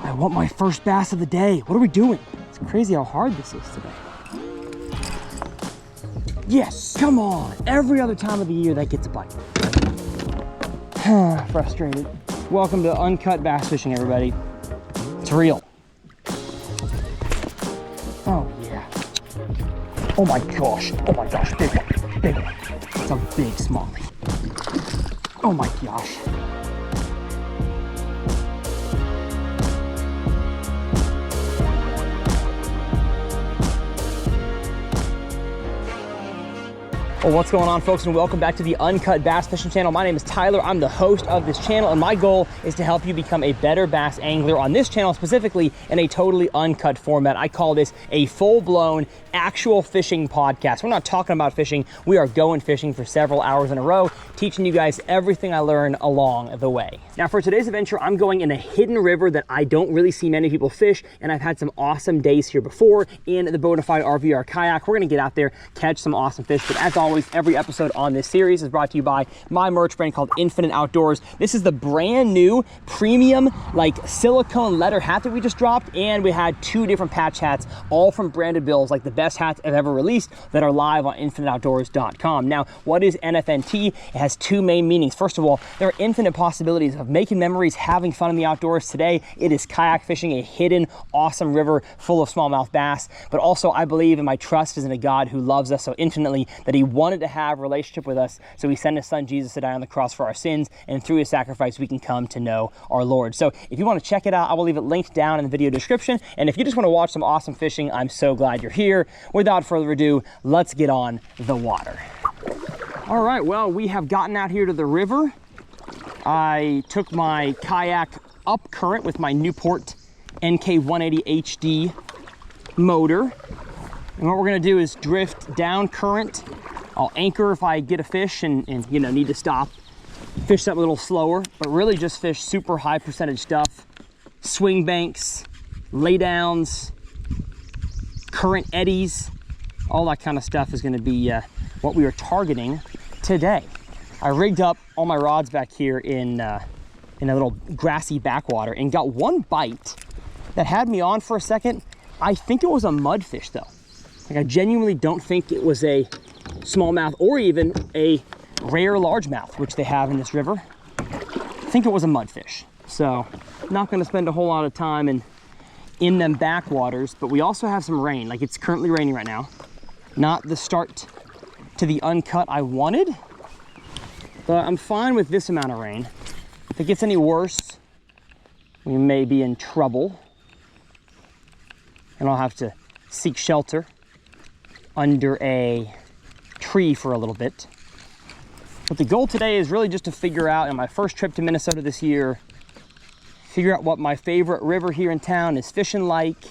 I want my first bass of the day. What are we doing? It's crazy how hard this is today. Yes, come on. Every other time of the year that gets a bite. Frustrated. Welcome to Uncut Bass Fishing, everybody. It's real. Oh, yeah. Oh my gosh, big one, big one. It's a big smallie. Oh my gosh. Well, what's going on, folks, and welcome back to the Uncut Bass Fishing Channel. My name is Tyler. I'm the host of this channel, and my goal is to help you become a better bass angler on this channel, specifically in a totally uncut format. I call this a full-blown actual fishing podcast. We're not talking about fishing. We are going fishing for several hours in a row, teaching you guys everything I learn along the way. Now, for today's adventure, I'm going in a hidden river that I don't really see many people fish, and I've had some awesome days here before in the Bonafide RVR Kayak. We're gonna get out there, catch some awesome fish, but as always, every episode on this series is brought to you by my merch brand called Infinite Outdoors. This is the brand new premium like silicone leather hat that we just dropped, and we had 2 different patch hats, all from branded bills, like the best hats I've ever released, that are live on infiniteoutdoors.com. Now, what is NFNT? It has 2 main meanings. First of all, there are infinite possibilities of making memories, having fun in the outdoors. Today, it is kayak fishing a hidden, awesome river full of smallmouth bass, but also I believe in my trust is in a God who loves us so infinitely that he wanted to have a relationship with us, so he sent his son Jesus to die on the cross for our sins, and through his sacrifice we can come to know our Lord. So if you want to check it out, I will leave it linked down in the video description, and if you just want to watch some awesome fishing, I'm so glad you're here. Without further ado, let's get on the water. All right, well, we have gotten out here to the river. I took my kayak up current with my Newport NK180 HD motor, and what we're going to do is drift down current. I'll anchor if I get a fish and you know, need to stop, fish that a little slower, but really just fish super high percentage stuff, swing banks, lay downs, current eddies, all that kind of stuff is going to be what we are targeting today. I rigged up all my rods back here in a little grassy backwater and got one bite that had me on for a second. I think it was a mudfish though. Like, I genuinely don't think it was a smallmouth or even a rare largemouth, which they have in this river. I think it was a mudfish. So not going to spend a whole lot of time in them backwaters, but we also have some rain. Like, it's currently raining right now. Not the start to the uncut I wanted, but I'm fine with this amount of rain. If it gets any worse, we may be in trouble, and I'll have to seek shelter under a tree for a little bit. But the goal today is really just to figure out, in my first trip to Minnesota this year, figure out what my favorite river here in town is fishing like.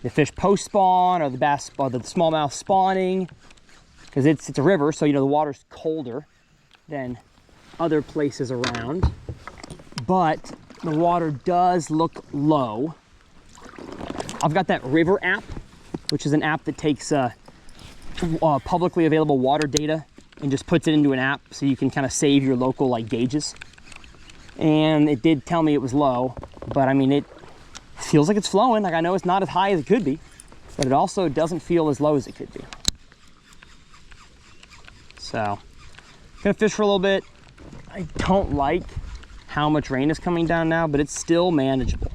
The fish post spawn, or the bass, or the smallmouth spawning, because it's a river, so you know the water's colder than other places around. But the water does look low. I've got that river app, which is an app that takes publicly available water data and just puts it into an app so you can kind of save your local like gauges. And it did tell me it was low, but I mean, it feels like it's flowing. Like, I know it's not as high as it could be, but it also doesn't feel as low as it could be. So, gonna fish for a little bit. I don't like how much rain is coming down now, but it's still manageable.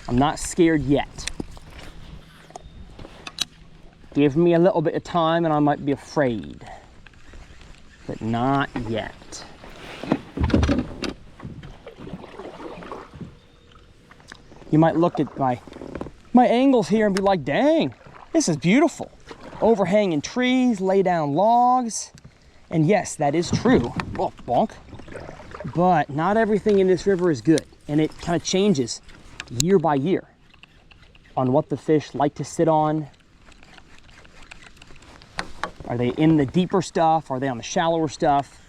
I'm not scared yet. Give me a little bit of time and I might be afraid, but not yet. You might look at my angles here and be like, dang, this is beautiful. Overhanging trees, lay down logs. And yes, that is true. Oh, bonk. But not everything in this river is good. And it kind of changes year by year on what the fish like to sit on. Are they in the deeper stuff? Are they on the shallower stuff?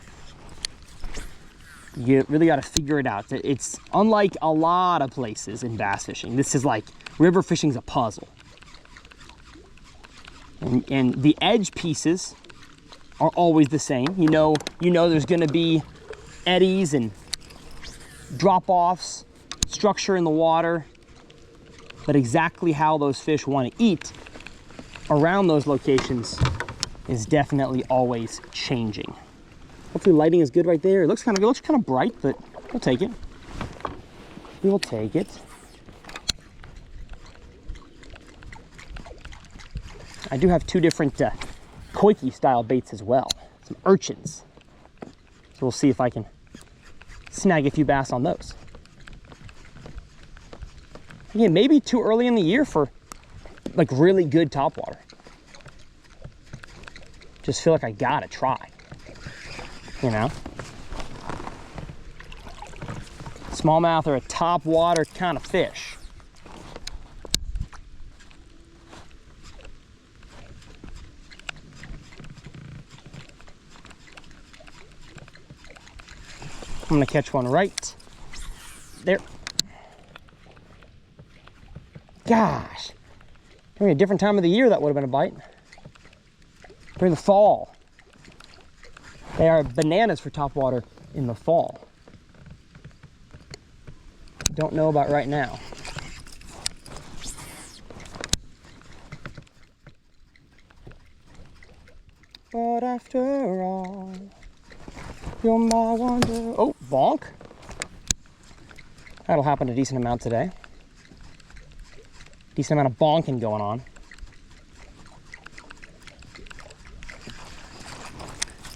You really got to figure it out. It's unlike a lot of places in bass fishing. This is like, river fishing's a puzzle. And the edge pieces are always the same. You know there's gonna be eddies and drop-offs structure in the water, but exactly how those fish want to eat around those locations is definitely always changing. Hopefully lighting is good right there. It looks kind of good. It looks kind of bright, but we'll take it. We will take it. I do have two different koiki style baits as well. Some urchins. So we'll see if I can snag a few bass on those. Again, maybe too early in the year for like really good topwater. Just feel like I gotta try, you know? Smallmouth are a topwater kind of fish. I'm gonna catch one right there. Gosh, maybe a different time of the year that would have been a bite. During the fall. They are bananas for topwater in the fall. Don't know about right now. But after all, you're my wonder. Oh, bonk. That'll happen a decent amount today. Decent amount of bonking going on.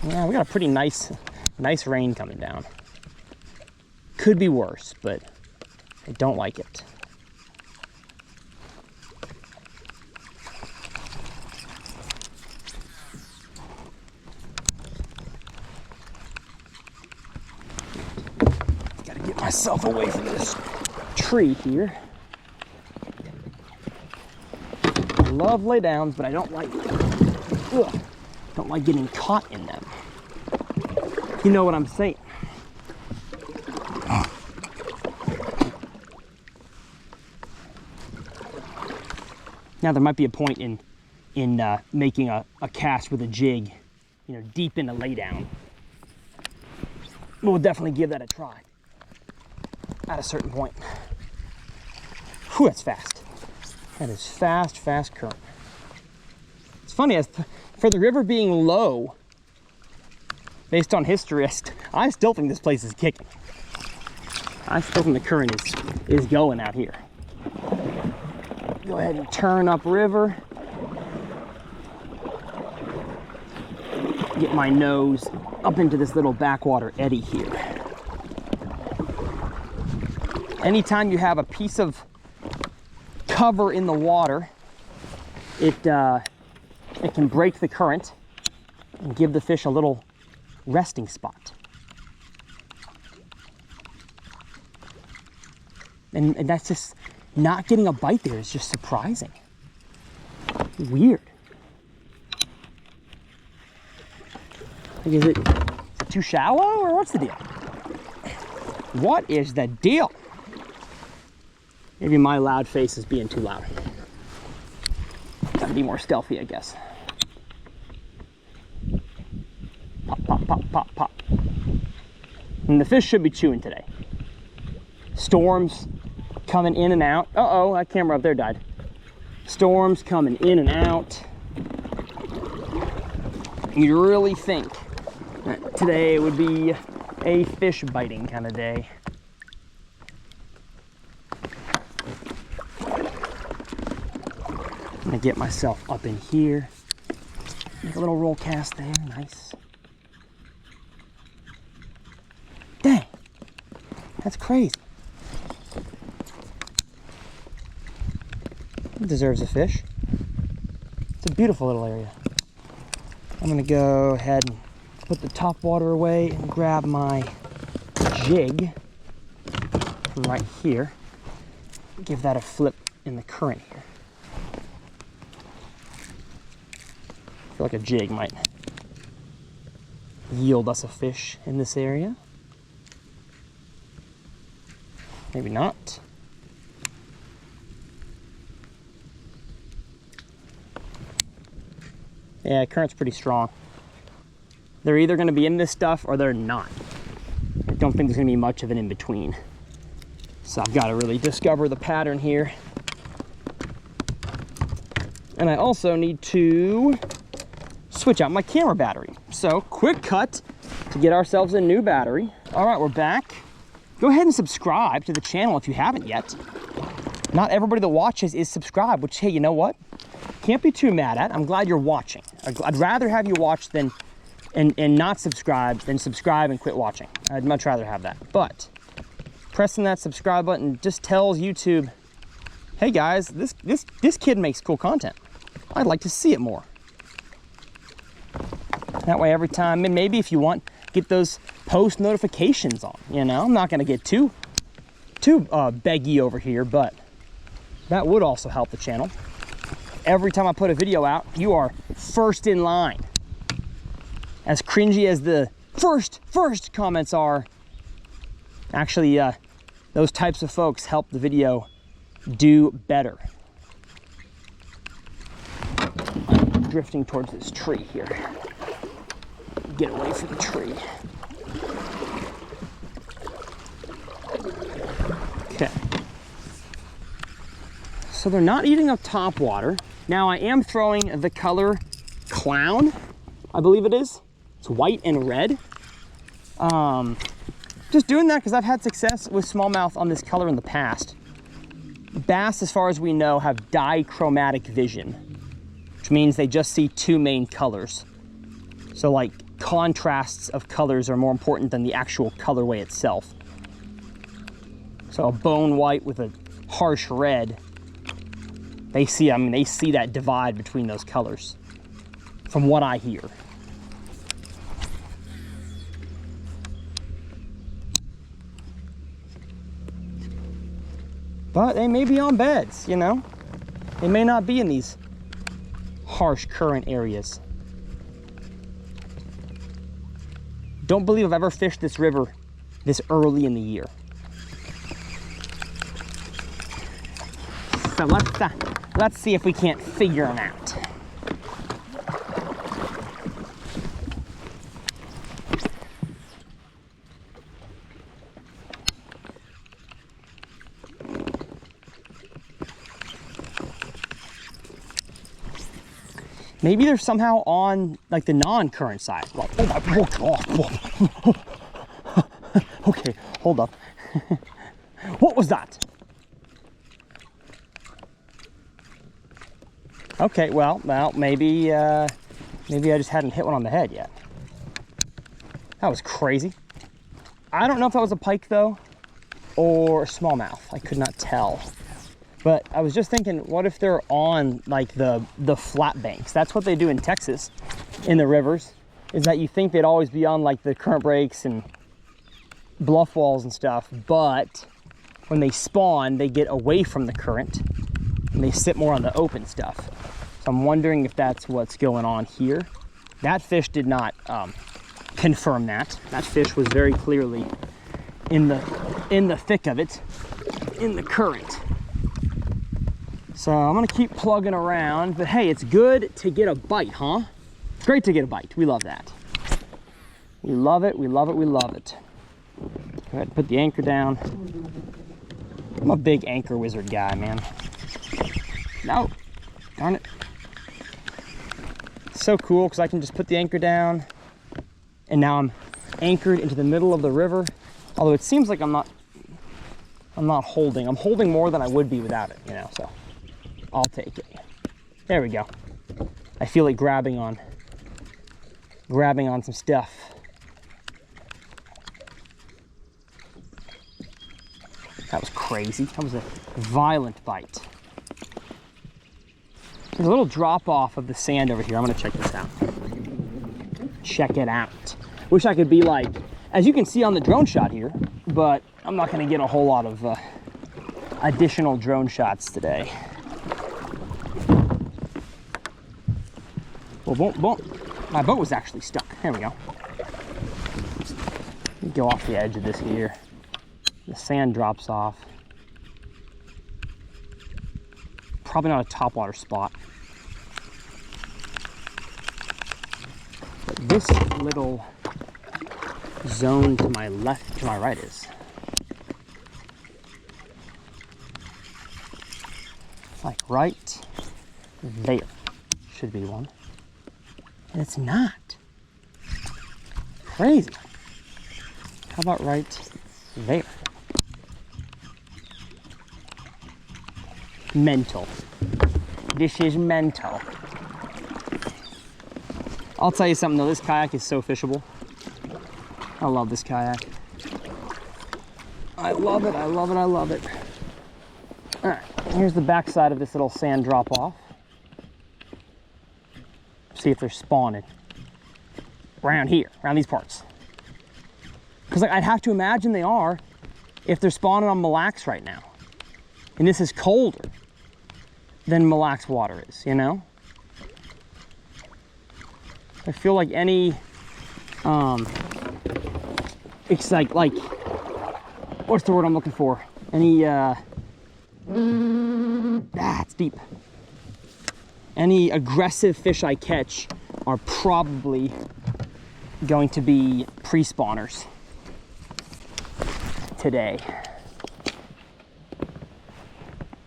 Yeah, we got a pretty nice rain coming down. Could be worse, but I don't like it. Gotta get myself away from this tree here. I love laydowns, but I don't like getting caught in them. You know what I'm saying? Now there might be a point in making a cast with a jig, you know, deep in a laydown. We'll definitely give that a try at a certain point. Whew, that's fast. That is fast current. It's funny, for the river being low, based on history, I still think this place is kicking. I still think the current is going out here. Go ahead and turn up river. Get my nose up into this little backwater eddy here. Anytime you have a piece of cover in the water, it can break the current and give the fish a little resting spot. And that's just, not getting a bite there is just surprising. Weird. Like, is it too shallow, or what's the deal? What is the deal? Maybe my loud face is being too loud. Gotta be more stealthy, I guess. Pop, pop, pop, pop, pop. And the fish should be chewing today. Storms coming in and out. Uh-oh, that camera up there died. Storms coming in and out. You really think that today would be a fish biting kind of day. I'm gonna get myself up in here. Make a little roll cast there, nice. Dang, that's crazy. It deserves a fish. It's a beautiful little area. I'm gonna go ahead and put the top water away and grab my jig from right here. Give that a flip in the current here. I feel like a jig might yield us a fish in this area. Maybe not. Yeah, current's pretty strong. They're either going to be in this stuff or they're not. I don't think there's going to be much of an in-between. So I've got to really discover the pattern here. And I also need to switch out my camera battery. So quick cut to get ourselves a new battery. All right, we're back. Go ahead and subscribe to the channel if you haven't yet. Not everybody that watches is subscribed, which, hey, you know what? Can't be too mad at. I'm glad you're watching. I'd rather have you watch than and not subscribe than subscribe and quit watching. I'd much rather have that. But pressing that subscribe button just tells YouTube, hey guys, this kid makes cool content. I'd like to see it more. That way every time, and maybe if you want, get those post notifications on, you know? I'm not gonna get too beggy over here, but that would also help the channel. Every time I put a video out, you are first in line. As cringy as the first comments are, actually, those types of folks help the video do better. I'm drifting towards this tree here. Get away from the tree. Okay. So they're not eating up top water. Now I am throwing the color Clown, I believe it is. It's white and red. Just doing that because I've had success with smallmouth on this color in the past. Bass, as far as we know, have dichromatic vision, which means they just see two main colors. So like contrasts of colors are more important than the actual colorway itself. So a bone white with a harsh red, they see that divide between those colors, from what I hear. But they may be on beds, you know? They may not be in these harsh current areas. Don't believe I've ever fished this river this early in the year. So let's see if we can't figure them out. Maybe they're somehow on like the non-current side. Oh my, okay, hold up. What was that? Okay, well, maybe I just hadn't hit one on the head yet. That was crazy. I don't know if that was a pike though, or a smallmouth. I could not tell. But I was just thinking, what if they're on like the flat banks? That's what they do in Texas, in the rivers, is that you think they'd always be on like the current breaks and bluff walls and stuff, but when they spawn, they get away from the current and they sit more on the open stuff. So I'm wondering if that's what's going on here. That fish did not confirm that. That fish was very clearly in the thick of it, in the current. So I'm gonna keep plugging around, but hey, it's good to get a bite, huh? It's great to get a bite. We love that. We love it, we love it, we love it. Go ahead and put the anchor down. I'm a big anchor wizard guy, man. No, darn it. It's so cool because I can just put the anchor down and now I'm anchored into the middle of the river. Although it seems like I'm not holding. I'm holding more than I would be without it, you know, so I'll take it. There we go. I feel like grabbing on some stuff. That was crazy. That was a violent bite. There's a little drop off of the sand over here. I'm gonna check this out. Check it out. Wish I could be like, as you can see on the drone shot here, but I'm not gonna get a whole lot of additional drone shots today. Well, my boat was actually stuck. There we go. Let me go off the edge of this here. The sand drops off. Probably not a topwater spot. But this little zone to my left, to my right is. Like right there should be one. And it's not. Crazy. How about right there? Mental. This is mental. I'll tell you something though, this kayak is so fishable. I love this kayak. I love it, I love it, I love it. All right, here's the back side of this little sand drop off. See if they're spawning around here, around these parts. Because like, I'd have to imagine they are if they're spawning on Mille Lacs right now. And this is colder than Mille Lacs water is, you know? I feel like any, it's like, what's the word I'm looking for? Any, it's deep. Any aggressive fish I catch are probably going to be pre-spawners today.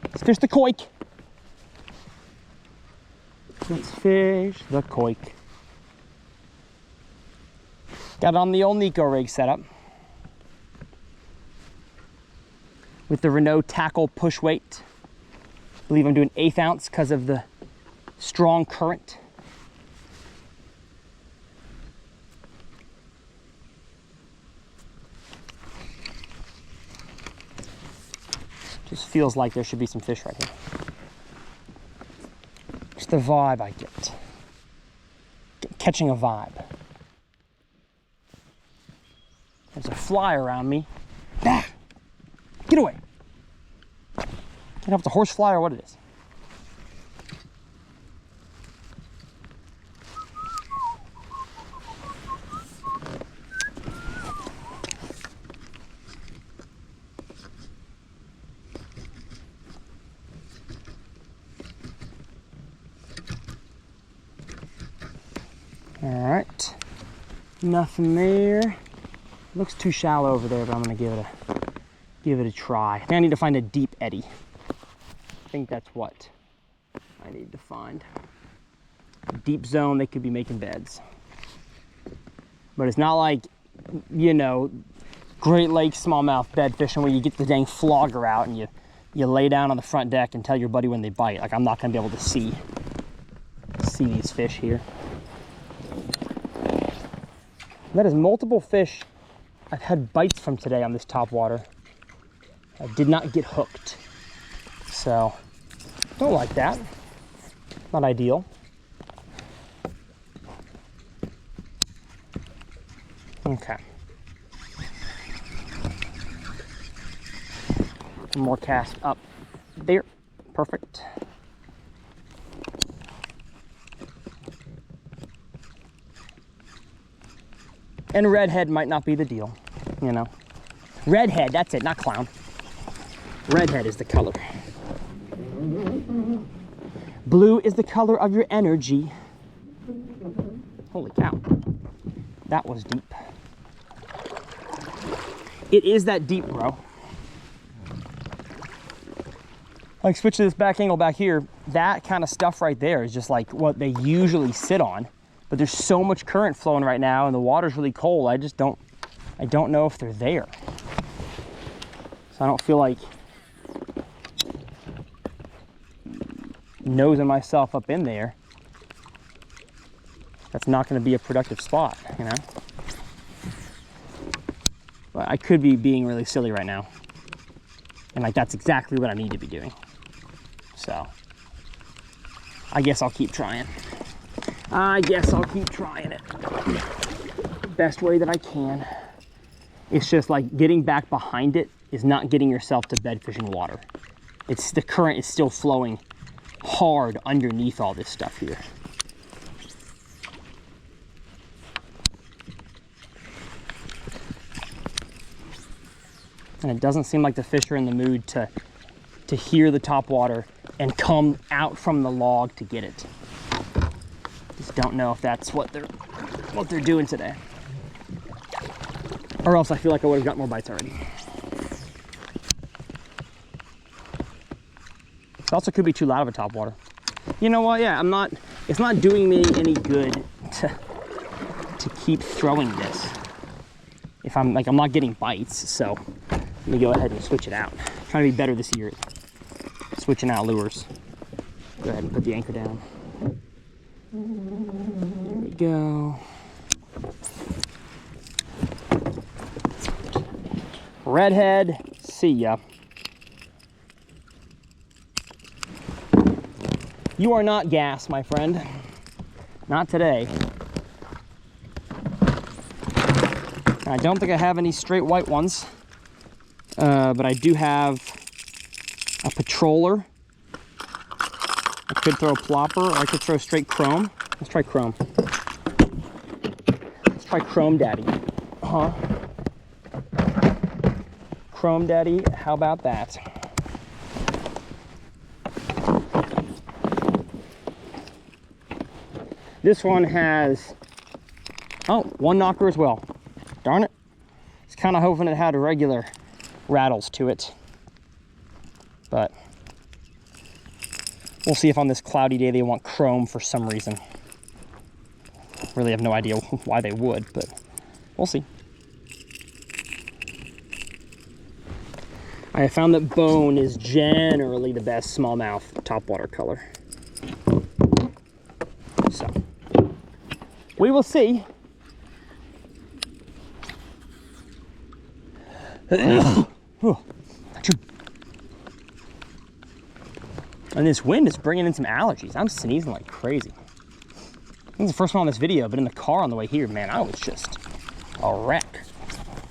Let's fish the koik. Let's fish the koik. Got it on the old Nico rig setup with the Renault tackle push weight. I believe I'm doing 1/8 ounce because of the strong current. Just feels like there should be some fish right here. It's the vibe I get. Catching a vibe. There's a fly around me. Ah! Get away. I don't know if it's a horse fly or what it is. All right, nothing there. Looks too shallow over there, but I'm gonna give it a try. I think I need to find a deep eddy. I think that's what I need to find. A deep zone, they could be making beds. But it's not like, you know, Great Lakes smallmouth bed fishing where you get the dang flogger out and you lay down on the front deck and tell your buddy when they bite. Like, I'm not gonna be able to see these fish here. That is multiple fish I've had bites from today on this top water. I did not get hooked. So, don't like that. Not ideal. Okay. One more cast up there. Perfect. And redhead might not be the deal, you know. Redhead, that's it, not clown. Redhead is the color. Blue is the color of your energy. Holy cow. That was deep. It is that deep, bro. Like, switch to this back angle back here. That kind of stuff right there is just like what they usually sit on. But there's so much current flowing right now and the water's really cold. I don't know if they're there. So I don't feel like nosing myself up in there. That's not going to be a productive spot, you know? But I could be being really silly right now. And like, that's exactly what I need to be doing. So I guess I'll keep trying. I guess I'll keep trying it. Best way that I can. It's just like getting back behind it is not getting yourself to bed fishing water. It's the current is still flowing hard underneath all this stuff here. And it doesn't seem like the fish are in the mood to hear the top water and come out from the log to get it. Just don't know if that's what they're doing today. Or else I feel like I would have got more bites already. It also could be too loud of a topwater. You know what? Yeah, it's not doing me any good to keep throwing this. If I'm not getting bites, so let me go ahead and switch it out. I'm trying to be better this year at switching out lures. Go ahead and put the anchor down. There we go. Redhead, see ya. You are not gas, my friend. Not today. I don't think I have any straight white ones, but I do have a patroller. I could throw a plopper, or I could throw straight chrome. Let's try chrome. Let's try Chrome Daddy. Chrome Daddy, how about that? This one has, one knocker as well. Darn it. I was kind of hoping it had regular rattles to it. But we'll see if on this cloudy day they want chrome for some reason. Really have no idea why they would, but we'll see. I have found that bone is generally the best smallmouth topwater color. So, we will see. And this wind is bringing in some allergies. I'm sneezing like crazy. This is the first one on this video, but in the car on the way here, man, I was just a wreck.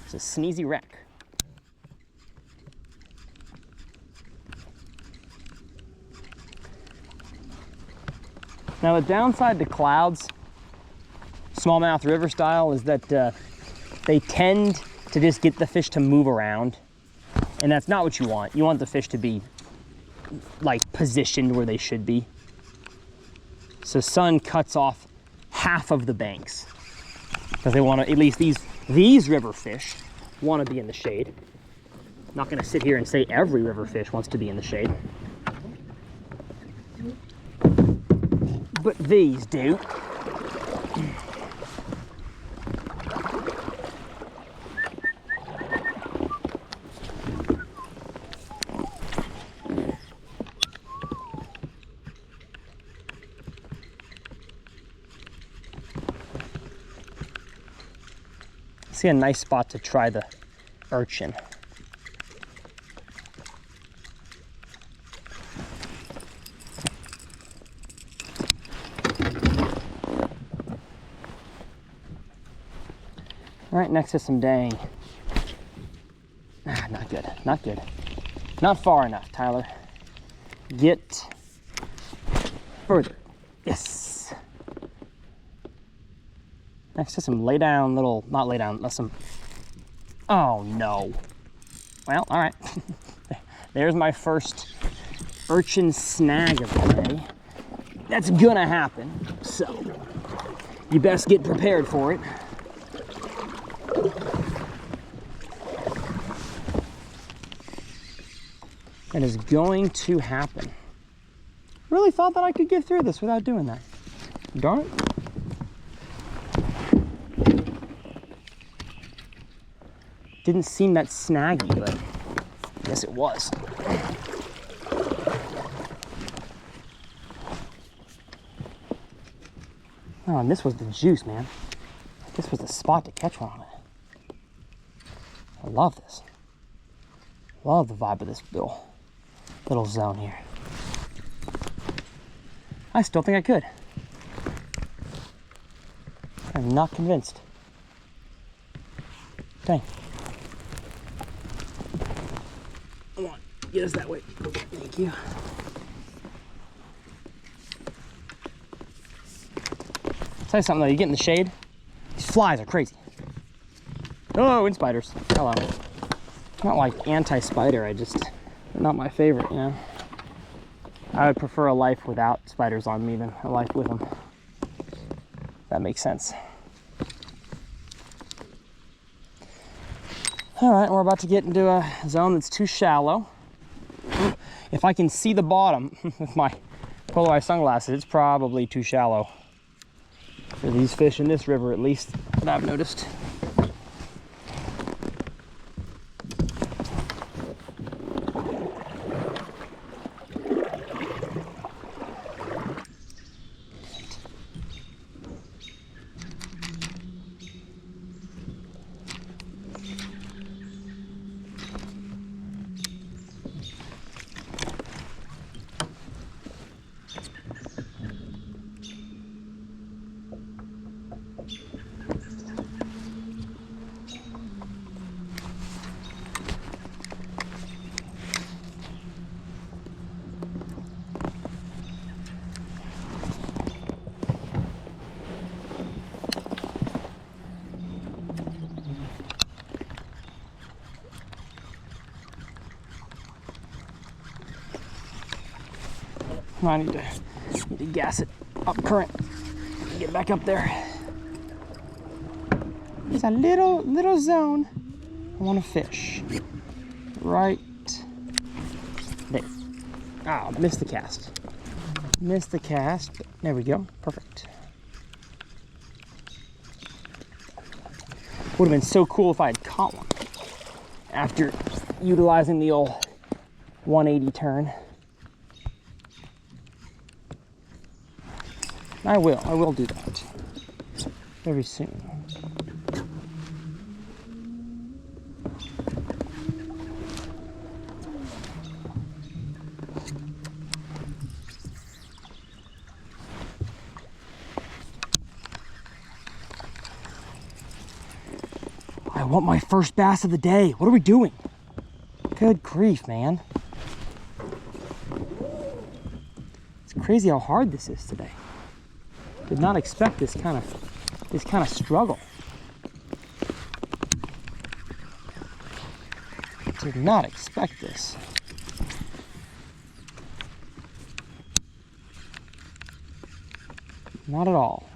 It's a sneezy wreck. Now the downside to clouds, smallmouth river style, is that they tend to just get the fish to move around. And that's not what you want. You want the fish to be like positioned where they should be. So sun cuts off half of the banks because they want to, at least these river fish want to be in the shade. I'm not going to sit here and say every river fish wants to be in the shade. But these do. See a nice spot to try the urchin. Right next to some dang. Not good, not good. Not far enough, Tyler. Get further. Yes. Next to some lay down little, not lay down, some, oh no. Well, all right. There's my first urchin snag of the day. That's gonna happen, so you best get prepared for it. That is going to happen. Really thought that I could get through this without doing that. Darn it. Didn't seem that snaggy, but I guess it was. Oh, and this was the juice, man. This was the spot to catch one on it. I love this. Love the vibe of this little zone here. I still think I could. I'm not convinced. Dang. Come on, get us that way. Thank you. I'll tell you something though, you get in the shade, these flies are crazy. Oh, wind spiders. Hello. Not like anti-spider, they're not my favorite, you know. I would prefer a life without spiders on me than a life with them. That makes sense. All right, we're about to get into a zone that's too shallow. If I can see the bottom with my polarized sunglasses, it's probably too shallow for these fish in this river, at least that I've noticed. I need to gas it up current, get back up there. There's a little zone I want to fish. Right there. Ah, missed the cast. Missed the cast, but there we go, perfect. Would have been so cool if I had caught one after utilizing the old 180 turn. I will do that very soon. I want my first bass of the day. What are we doing? Good grief, man. It's crazy how hard this is today. Did not expect this kind of struggle. Did not expect this. Not at all.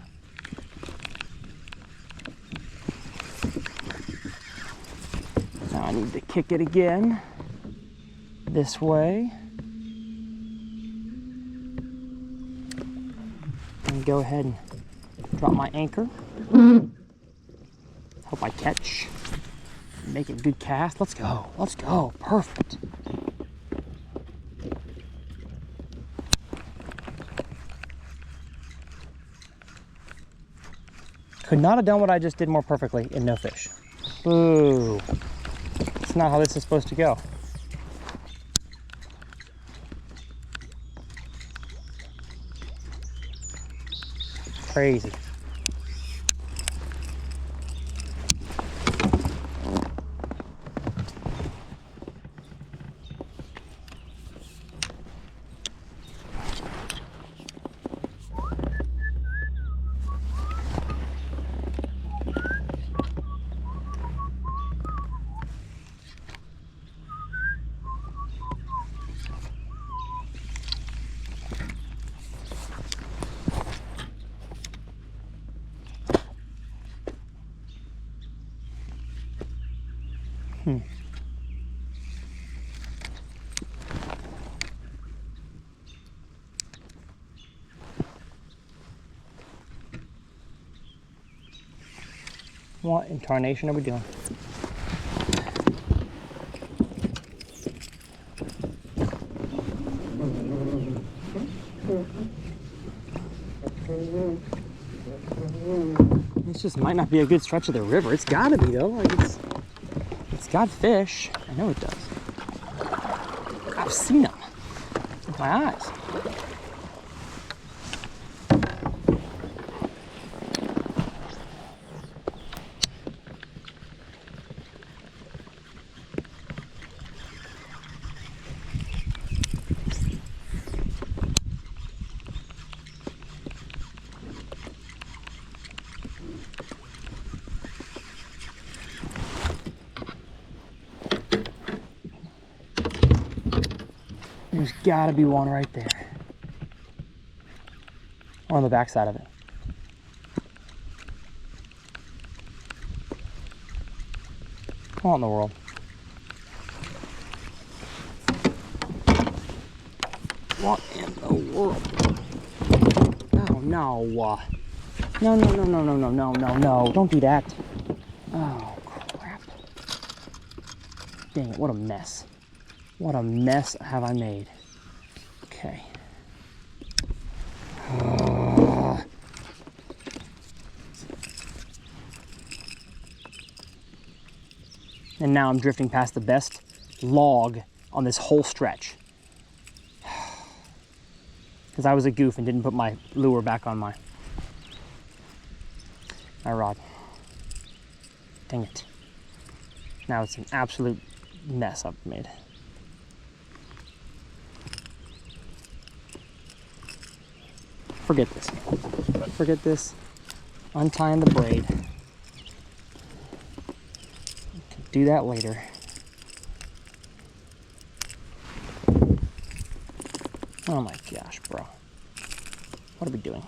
Now I need to kick it again this way. Go ahead and drop my anchor. Hope I catch. Make a good cast. Let's go. Let's go. Perfect. Could not have done what I just did more perfectly and no fish. Ooh. That's not how this is supposed to go. Crazy. What in tarnation are we doing? This just might not be a good stretch of the river. It's gotta be though. Like it's got fish. I know it does. I've seen them with my eyes. There's gotta be one right there. Or on the back side of it. What in the world? What in the world? Oh, no. No, no, no, no, no, no, no, no, no. Don't do that. Oh, crap. Dang it, what a mess. What a mess have I made. Okay. And now I'm drifting past the best log on this whole stretch. Because I was a goof and didn't put my lure back on my rod. Dang it. Now it's an absolute mess I've made. Forget this. Forget this. Untying the braid. Do that later. Oh my gosh, bro. What are we doing?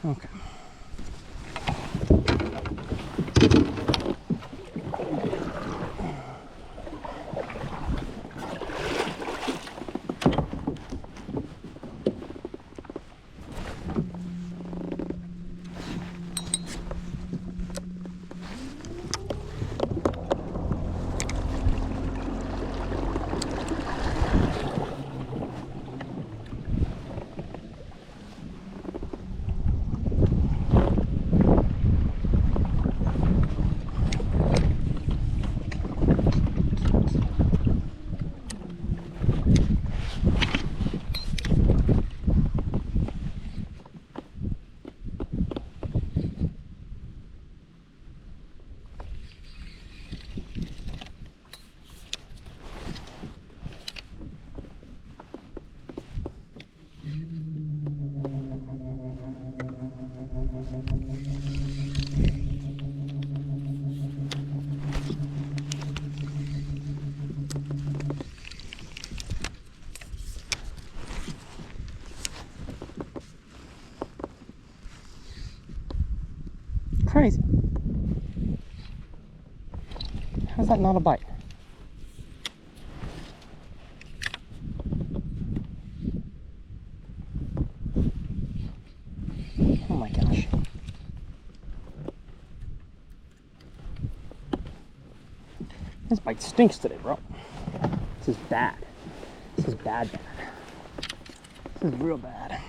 Okay. Crazy. How's that not a bite? Oh my gosh. This bite stinks today, bro. This is bad. This is bad. This is real bad.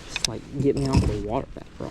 It's like, get me off the water back, bro.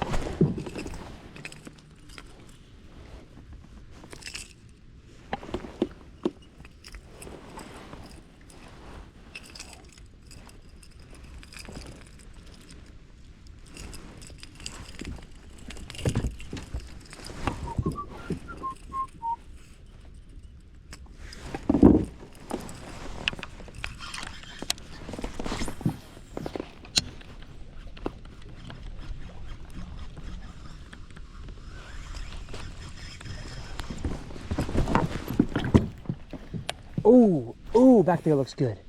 Ooh, ooh, back there looks good.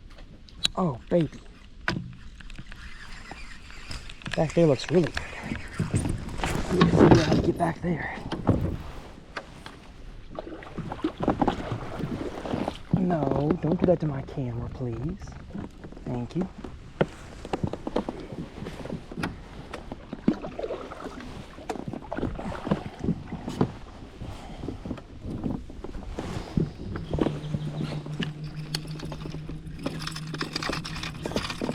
Oh, baby. Back there looks really good. I need to figure out how to get back there. No, don't do that to my camera, please. Thank you.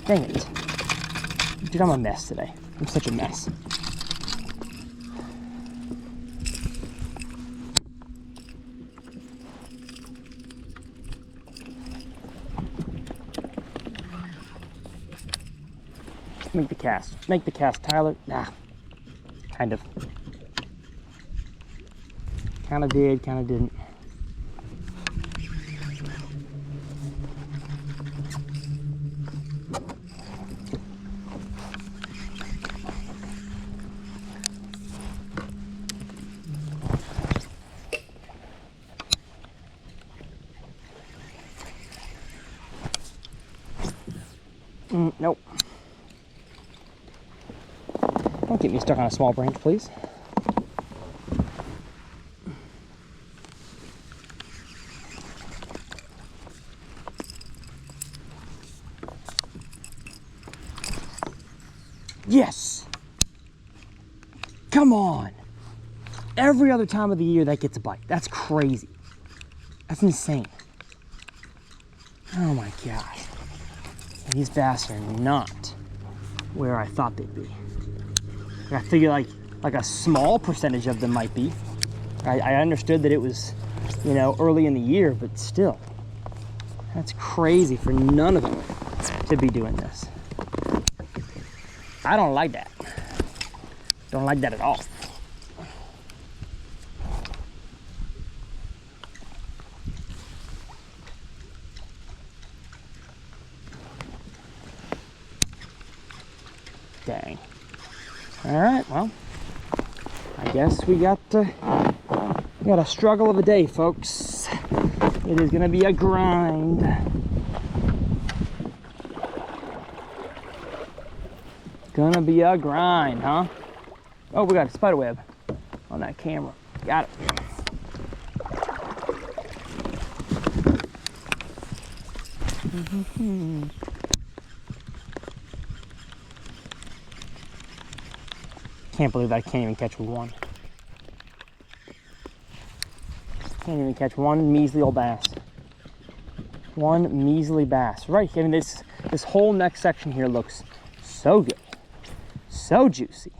Dang it. Dude, I'm a mess today. I'm such a mess. Make the cast. Make the cast, Tyler. Nah. Kind of. Kind of did, kind of didn't. Nope. Don't get me stuck on a small branch, please. Yes! Come on! Every other time of the year that gets a bite. That's crazy. That's insane. Oh my gosh. These bass are not where I thought they'd be. I figure like a small percentage of them might be. I understood that it was, you know, early in the year, but still. That's crazy for none of them to be doing this. I don't like that. Don't like that at all. Dang. All right, well, I guess we got a struggle of a day, folks. It is gonna be a grind. Gonna be a grind, huh? Oh, we got a spider web on that camera. Got it. Can't believe I can't even catch one. Can't even catch one measly old bass. One measly bass. Right, I mean this whole next section here looks so good. So juicy.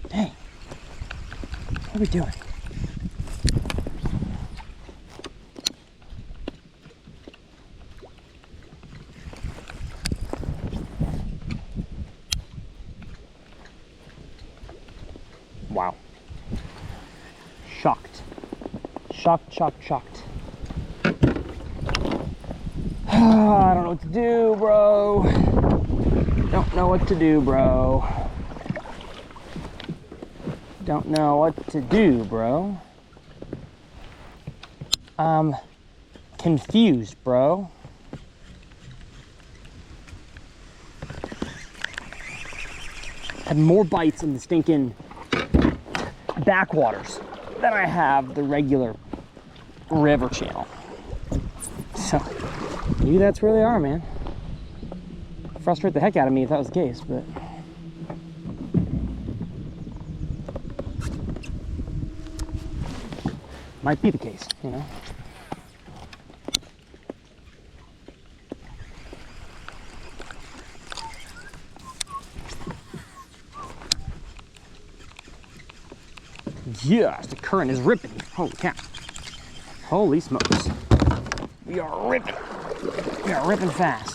Dang. What are we doing? Wow. Shocked. Shocked. I don't know what to do, bro. Don't know what to do, bro. Don't know what to do, bro. I'm confused, bro. Had more bites in the stinking backwaters than I have the regular river channel. So maybe that's where they are, man. Frustrate the heck out of me if that was the case, but might be the case, you know. Yes, the current is ripping. Holy cow. Holy smokes. We are ripping. We are ripping fast.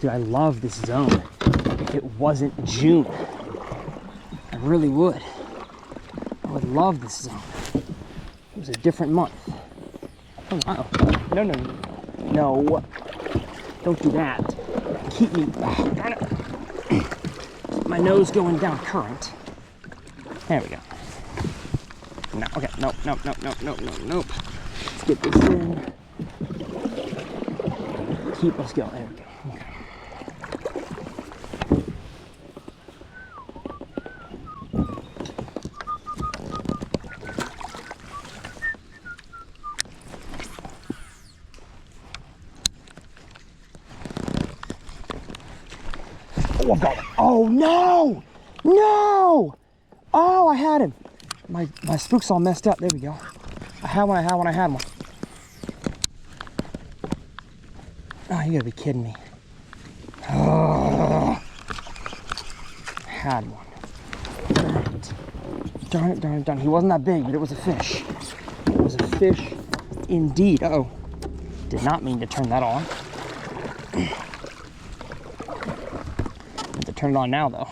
I love this zone. If it wasn't June, I really would. I would love this zone. It was a different month. Oh, uh-oh. No. Don't do that. Keep me. Oh, darn it. My nose going down current. There we go. No, okay. Nope. Let's get this in. Keep us going. There we go. Okay. Oh, I've got one. Oh, no! No! Oh, I had him. My spook's all messed up. There we go. I had one. Oh, you gotta be kidding me. Oh. had one. Darn it, darn it, darn it. He wasn't that big, but it was a fish. It was a fish indeed. Uh-oh. Did not mean to turn that on. Have to turn it on now, though.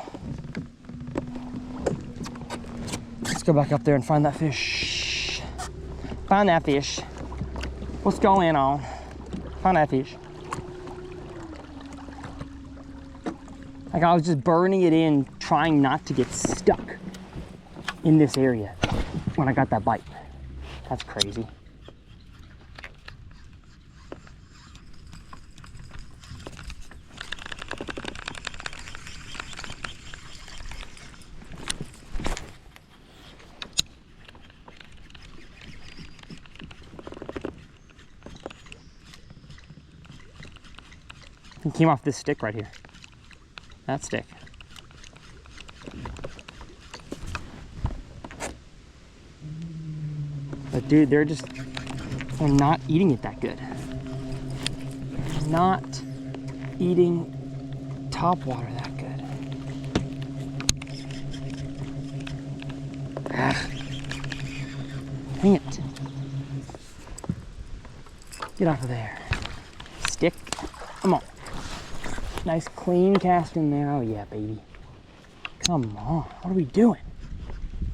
Let's go back up there and find that fish. Find that fish. What's going on? Find that fish. Like, I was just burning it in, trying not to get stuck in this area when I got that bite. That's crazy. It came off this stick right here. That stick. But dude, they're not eating it that good. They're not eating topwater that good. Dang it. Get off of there. Stick. Come on. Nice clean cast in there. Oh yeah, baby. Come on. What are we doing?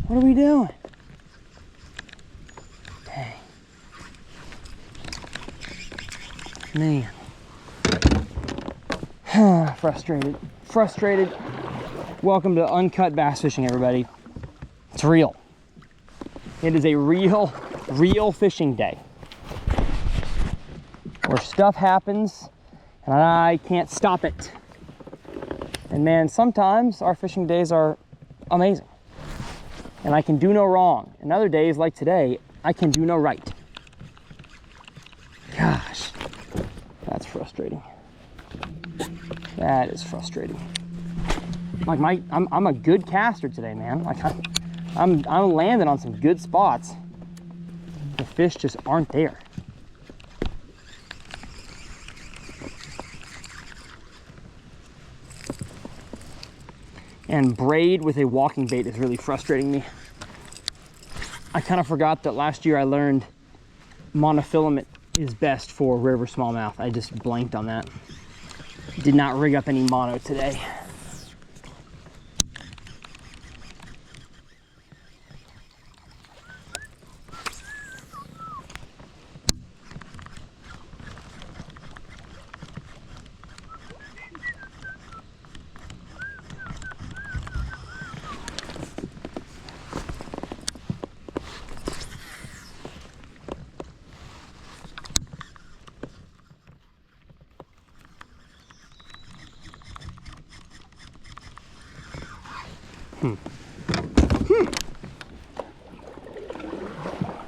What are we doing? Dang. Man. Frustrated. Frustrated. Welcome to Uncut bass fishing, everybody. It's real. It is a real fishing day. Where stuff happens and I can't stop it. And man, sometimes our fishing days are amazing. And I can do no wrong. And other days, like today, I can do no right. Gosh, that's frustrating. That is frustrating. Like I'm a good caster today, man. Like I'm landing on some good spots. The fish just aren't there. And braid with a walking bait is really frustrating me. I kind of forgot that last year I learned monofilament is best for river smallmouth. I just blanked on that. Did not rig up any mono today.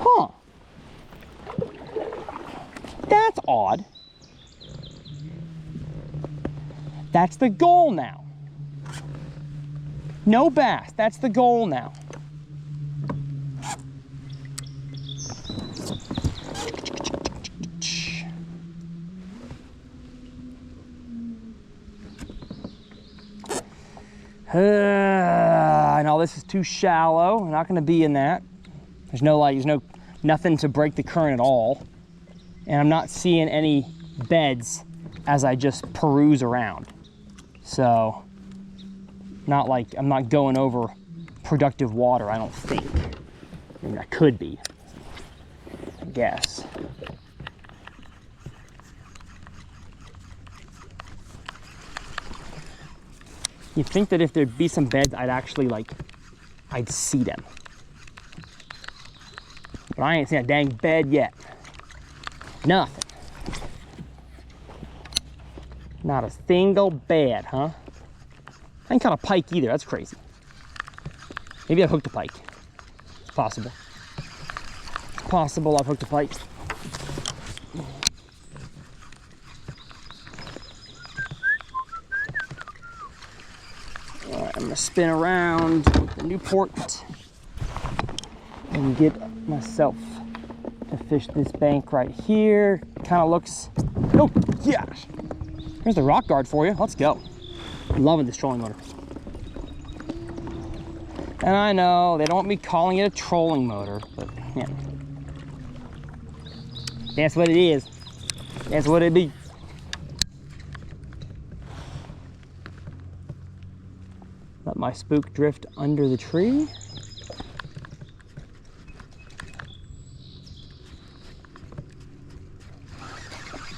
Huh. That's odd. That's the goal now. No bass. That's the goal now. I know this is too shallow. I'm not going to be in that. There's nothing to break the current at all. And I'm not seeing any beds as I just peruse around. So, not like I'm not going over productive water, I don't think. I mean, I could be, I guess. You'd think that if there'd be some beds, I'd see them. But I ain't seen a dang bed yet. Nothing. Not a single bed, huh? I ain't caught a pike either, that's crazy. Maybe I've hooked a pike. It's possible. It's possible I've hooked a pike. All right, I'm gonna spin around the Newport and get myself to fish this bank right here. Kind of looks, oh gosh. Here's the rock guard for you, let's go. I'm loving this trolling motor. And I know they don't want me calling it a trolling motor, but yeah. That's what it is. That's what it be. Let my spook drift under the tree.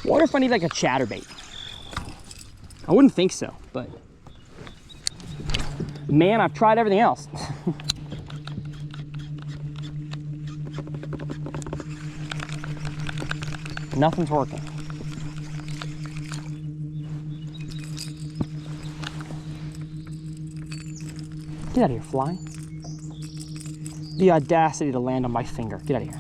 Wonder if I need like a chatterbait. I wouldn't think so, but man, I've tried everything else. Nothing's working. Get out of here, fly. The audacity to land on my finger. Get out of here.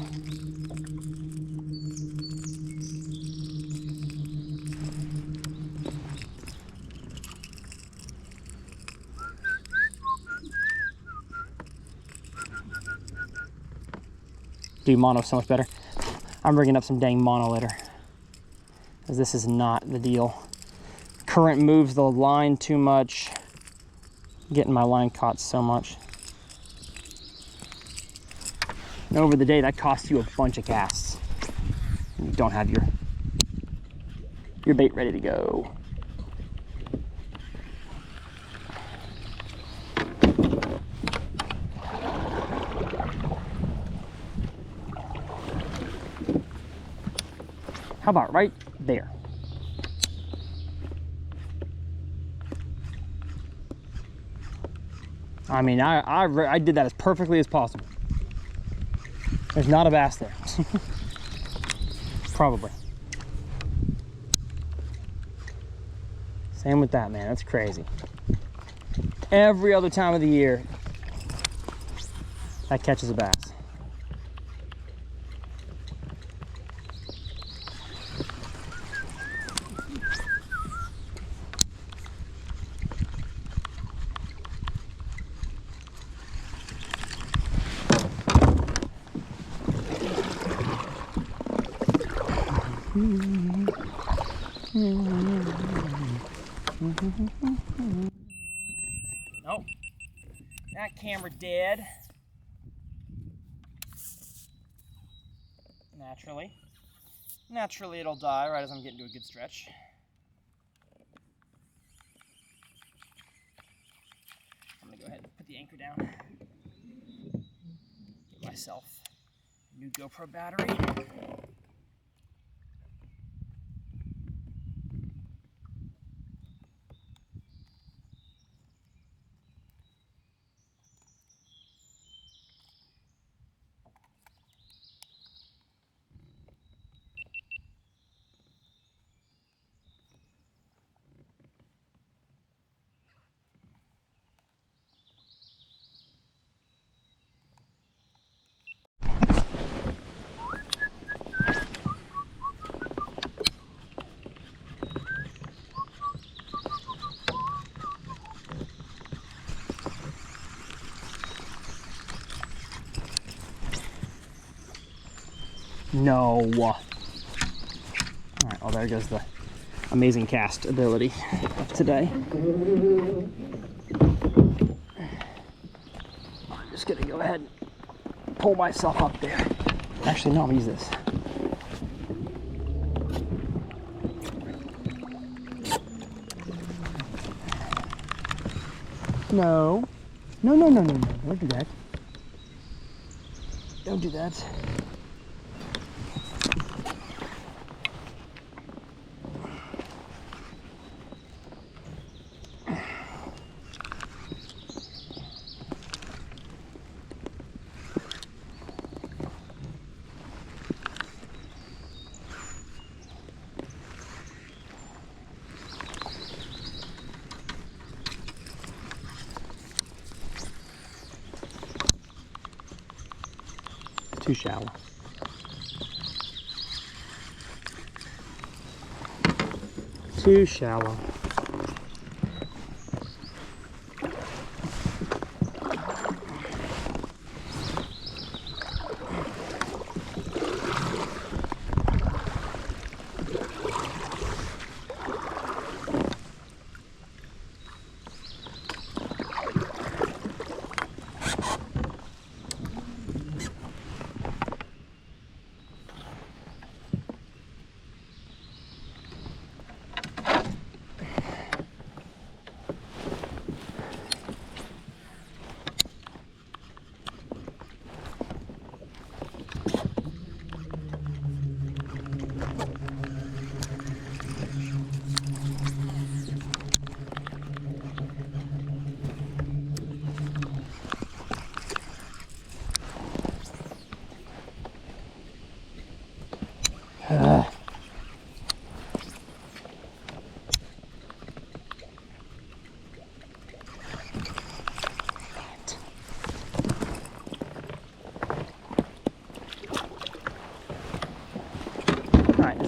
Dude, mono's so much better. I'm rigging up some dang mono later, because this is not the deal. Current moves the line too much. Getting my line caught so much. And over the day, that costs you a bunch of casts. And you don't have your bait ready to go. How about right there? I mean, I did that as perfectly as possible. There's not a bass there. Probably. Same with that, man. That's crazy. Every other time of the year, that catches a bass. Nope. That camera dead. Naturally it'll die right as I'm getting to a good stretch. I'm gonna go ahead and put the anchor down. Get myself a new GoPro battery. No. All right, well, there goes the amazing cast ability of today. I'm just gonna go ahead and pull myself up there. Actually, no, I'm gonna use this. No. No, no, no, no, no. Don't do that. Don't do that. Too shallow. Too shallow.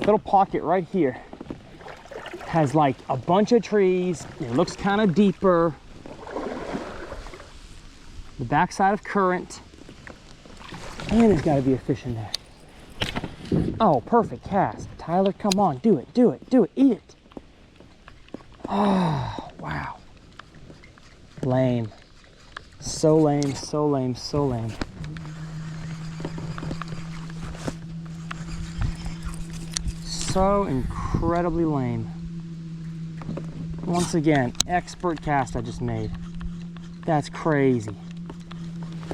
little pocket right here has like a bunch of trees. It looks kind of deeper. The backside of current. And there's got to be a fish in there. Oh, perfect cast. Tyler, come on, do it, do it, do it, eat it. Oh, wow. Lame. So lame, so lame, so lame. So incredibly lame. Once again, expert cast I just made. That's crazy.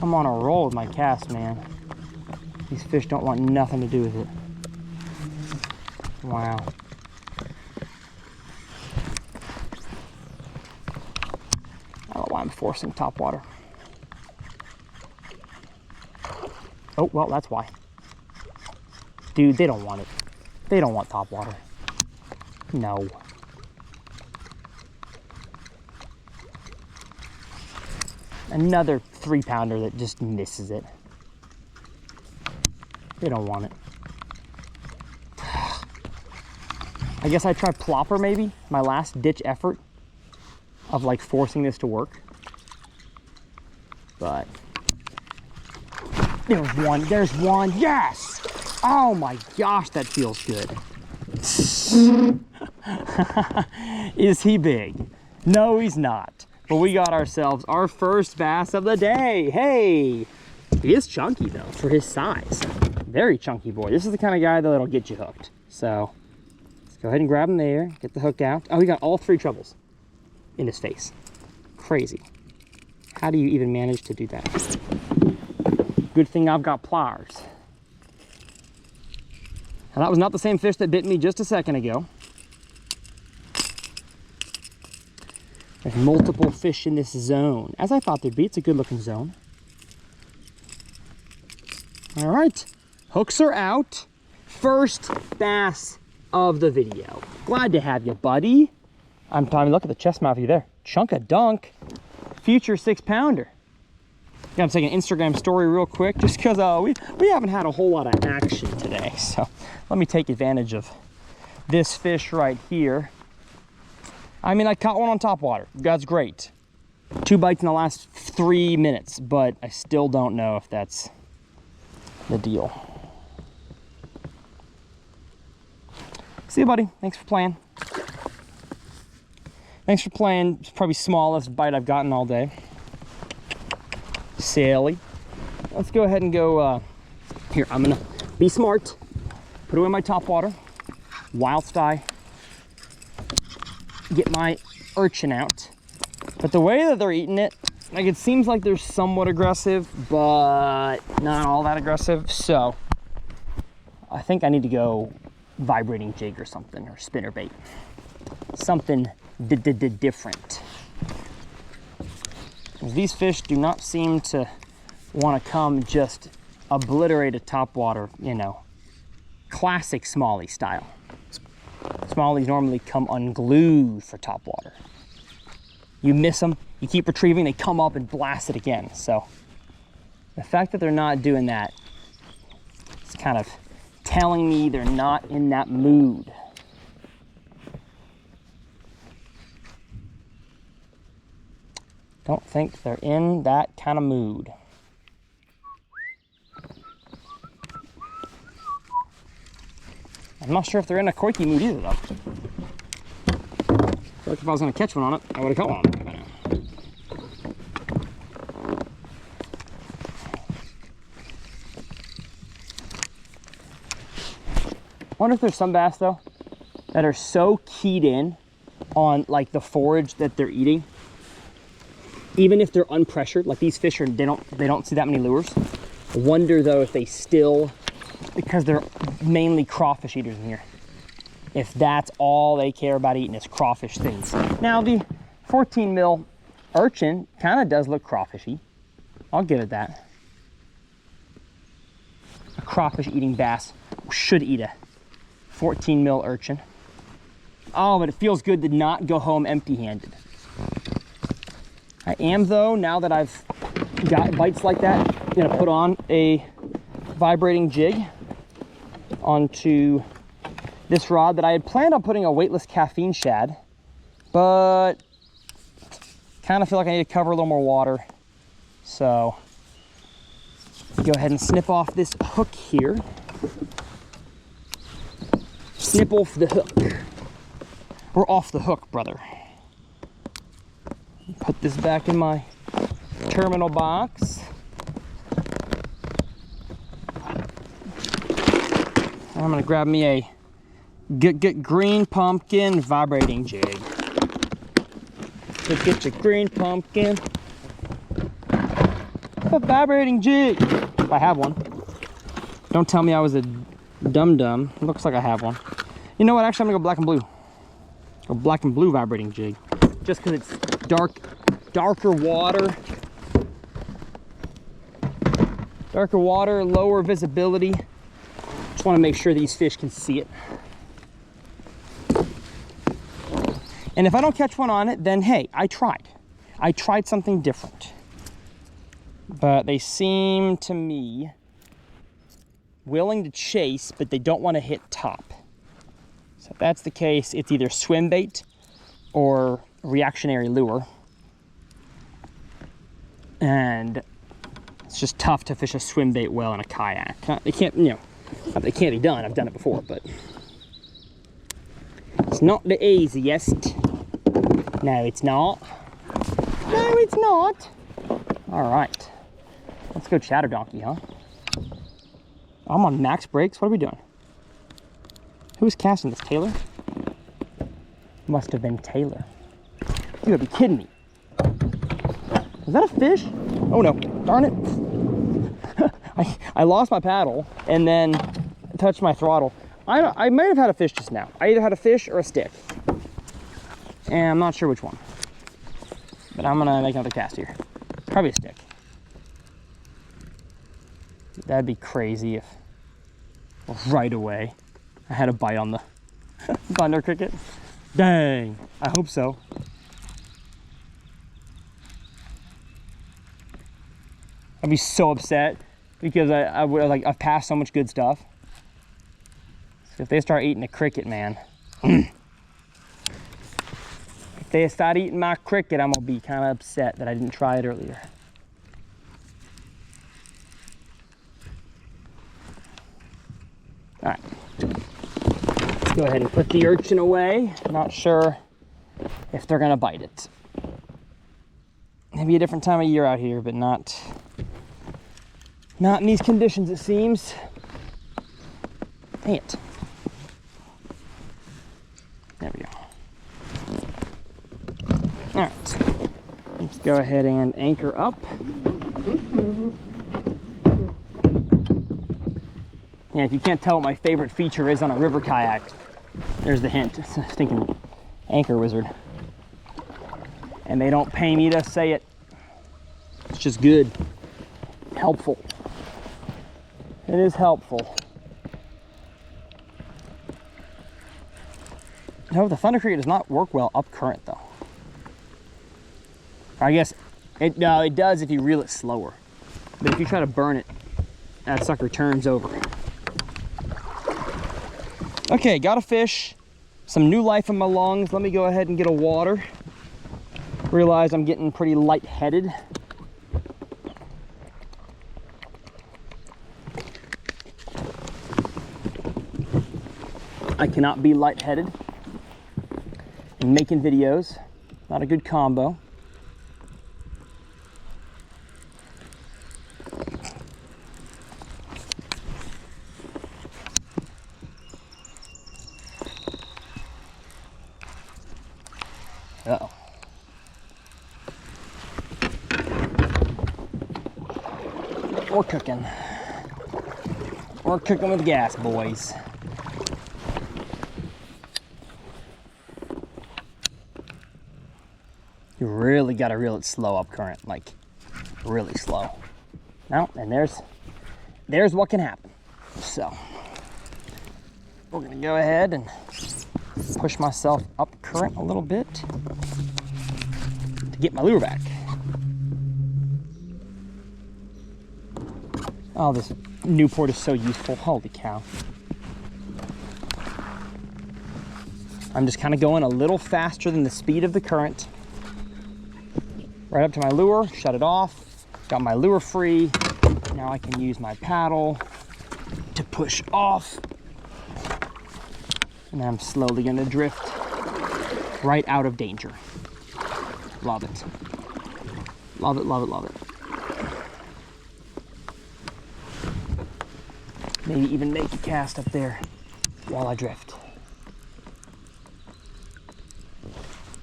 I'm on a roll with my cast, man. These fish don't want nothing to do with it. Wow. I don't know why I'm forcing top water. Oh, well, that's why. Dude, they don't want it. They don't want top water. No. Another 3-pounder that just misses it. They don't want it. I guess I try plopper maybe, my last ditch effort of like forcing this to work. But there's one, yes! Oh my gosh, that feels good. Is he big? No, he's not. But we got ourselves our first bass of the day. Hey, he is chunky though for his size. Very chunky boy. This is the kind of guy that'll get you hooked. So let's go ahead and grab him there, get the hook out. Oh, he got all 3 trebles in his face. Crazy. How do you even manage to do that? Good thing I've got pliers. Now that was not the same fish that bit me just a second ago. There's multiple fish in this zone. As I thought there'd be, it's a good looking zone. All right, hooks are out. First bass of the video. Glad to have you, buddy. I'm telling you, look at the chest mouth there. Chunk of dunk, future 6-pounder. Yeah, I'm taking an Instagram story real quick just because we haven't had a whole lot of action today. So let me take advantage of this fish right here. I mean, I caught one on top water. That's great. 2 bites in the last 3 minutes, but I still don't know if that's the deal. See you, buddy. Thanks for playing. Thanks for playing. It's probably the smallest bite I've gotten all day. Sally. Let's go ahead and go, here, I'm gonna be smart. Put away my top water whilst I get my urchin out. But the way that they're eating it, like it seems like they're somewhat aggressive, but not all that aggressive. So I think I need to go vibrating jig or something, or spinner bait. Something different. These fish do not seem to want to come just obliterate a top water, you know, classic smallie style. Smallies normally come unglued for top water. You miss them, you keep retrieving, they come up and blast it again. So the fact that they're not doing that, it's kind of telling me they're not in that mood. Don't think they're in that kind of mood. I'm not sure if they're in a koiki mood either, though. I feel like if I was going to catch one on it, I would have caught one on it by now. I wonder if there's some bass, though, that are so keyed in on, like, the forage that they're eating, even if they're unpressured, like these fish are, they don't see that many lures. I wonder, though, if they still, because they're mainly crawfish eaters in here, if that's all they care about eating is crawfish things. Now the 14 mil urchin kind of does look crawfishy. I'll give it that. A crawfish eating bass should eat a 14 mil urchin. Oh, but it feels good to not go home empty-handed. I am, though, now that I've got bites like that, gonna put on a vibrating jig onto this rod that I had planned on putting a weightless caffeine shad, but kind of feel like I need to cover a little more water. So go ahead and snip off this hook here. Snip off the hook. We're off the hook, brother. Put this back in my terminal box. I'm gonna grab me a green pumpkin vibrating jig. Let's get your green pumpkin. A vibrating jig. If I have one. Don't tell me I was a dum-dum. Looks like I have one. You know what? Actually, I'm gonna go black and blue. Go black and blue vibrating jig. Just because it's darker water. Darker water, lower visibility. Just want to make sure these fish can see it. And if I don't catch one on it, then hey, I tried. I tried something different. But they seem to me willing to chase, but they don't want to hit top. So if that's the case, it's either swim bait or reactionary lure. And it's just tough to fish a swim bait well in a kayak. It can't, you know, it can't be done. I've done it before, but it's not the easiest. No, it's not. No, it's not. All right. Let's go chatter donkey, huh? I'm on max brakes. What are we doing? Who's casting this? Taylor? Must have been Taylor. You gotta be kidding me. Is that a fish? Oh no, darn it. I lost my paddle and then touched my throttle. I might have had a fish just now. I either had a fish or a stick. And I'm not sure which one. But I'm gonna make another cast here. Probably a stick. That'd be crazy if right away I had a bite on the thunder cricket. Dang, I hope so. I'd be so upset because I've passed so much good stuff. So if they start eating the cricket, man. If they start eating my cricket, I'm gonna be kind of upset that I didn't try it earlier. All right, let's go ahead and put the urchin away. Not sure if they're gonna bite it. Maybe a different time of year out here, but not in these conditions, it seems. Dang it. There we go. All right, let's go ahead and anchor up. Yeah, if you can't tell what my favorite feature is on a river kayak, there's the hint. It's a stinking anchor wizard. And they don't pay me to say it. It's just good. Helpful. It is helpful. No, the thunder cricket does not work well up current though. I guess it does if you reel it slower. But if you try to burn it, that sucker turns over. Okay, got a fish, some new life in my lungs. Let me go ahead and get a water. Realize I'm getting pretty lightheaded. I cannot be lightheaded and making videos. Not a good combo. Uh-oh. We're cooking. We're cooking with gas, boys. You really got to reel it slow up current, like really slow. Now, and there's what can happen. So we're gonna go ahead and push myself up current a little bit to get my lure back. Oh, this Newport is so useful. Holy cow. I'm just kind of going a little faster than the speed of the current. Right up to my lure, shut it off, got my lure free. Now I can use my paddle to push off. And I'm slowly gonna drift right out of danger. Love it. Love it, love it, love it. Maybe even make a cast up there while I drift.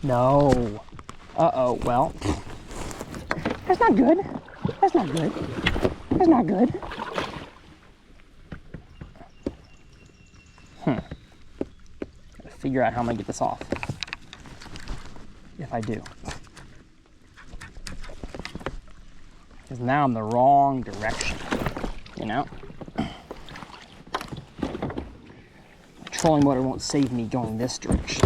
No. Uh-oh, well. That's not good. That's not good. That's not good. Gotta figure out how I'm gonna get this off. If I do. Because now I'm the wrong direction, you know? The trolling motor won't save me going this direction.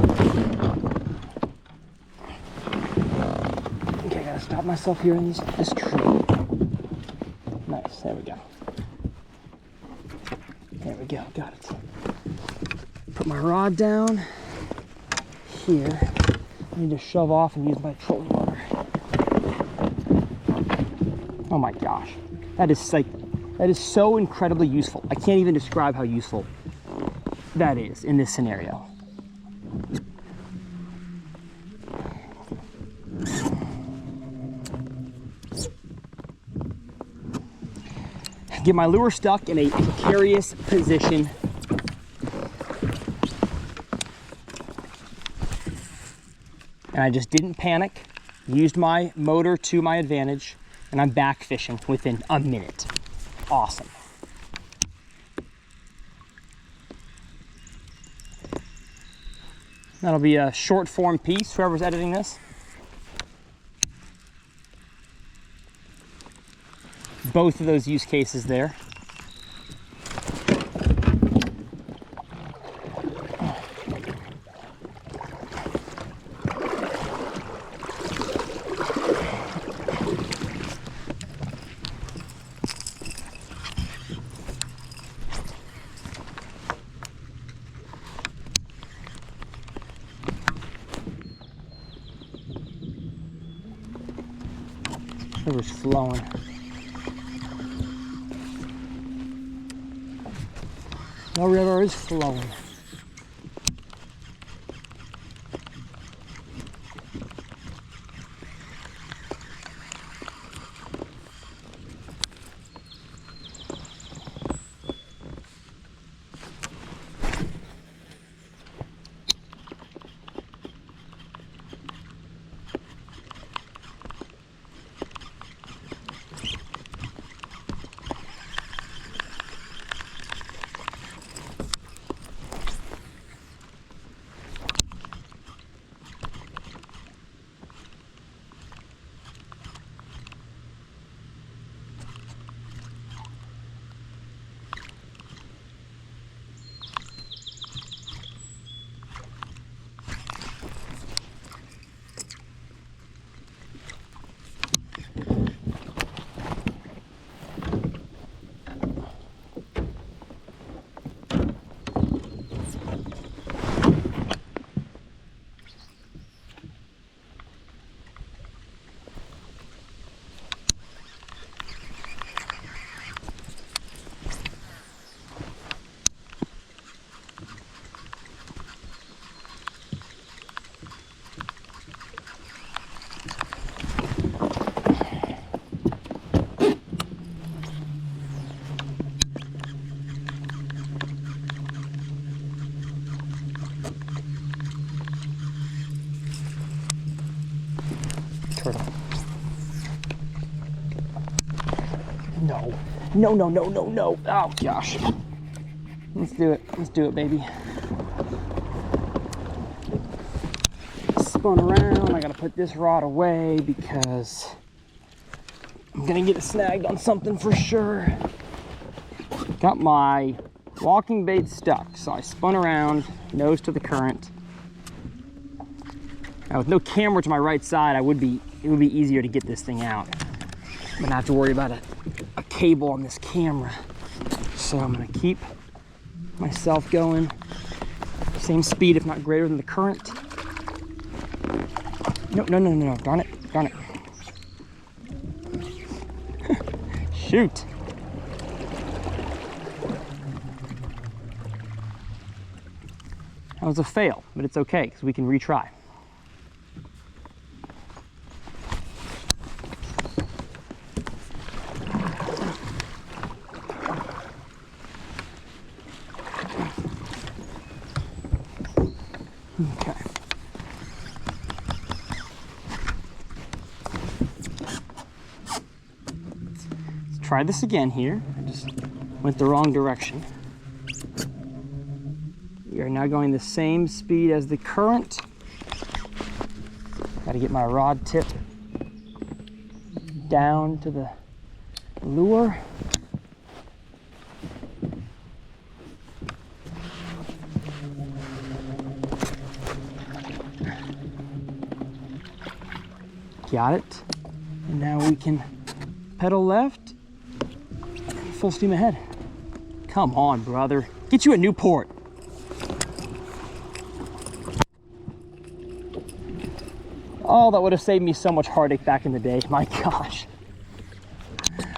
Okay, I gotta stop myself here in this tree. Nice, there we go. There we go, got it. Put my rod down here. I need to shove off and use my trolling motor. Oh my gosh, that is so incredibly useful. I can't even describe how useful that is in this scenario. Get my lure stuck in a precarious position. And I just didn't panic, used my motor to my advantage, and I'm back fishing within a minute. Awesome. That'll be a short form piece, whoever's editing this. Both of those use cases there. River's flowing. The river is flowing. Turtle. No. No, no, no, no, no. Oh, gosh. Let's do it. Let's do it, baby. Spun around. I gotta put this rod away because I'm gonna get it snagged on something for sure. Got my walking bait stuck, so I spun around, nose to the current. Now, with no camera to my right side, it would be easier to get this thing out. I'm gonna have to worry about a cable on this camera. So I'm gonna keep myself going Same speed, if not greater than the current. No, no, no, no, no, darn it, darn it. Shoot. That was a fail, but it's okay, because we can retry. Okay. Let's try this again here. I just went the wrong direction. We are now going the same speed as the current. Got to get my rod tip down to the lure. Got it. And now we can pedal left, full steam ahead. Come on, brother. Get you a Newport. Oh, that would have saved me so much heartache back in the day. My gosh.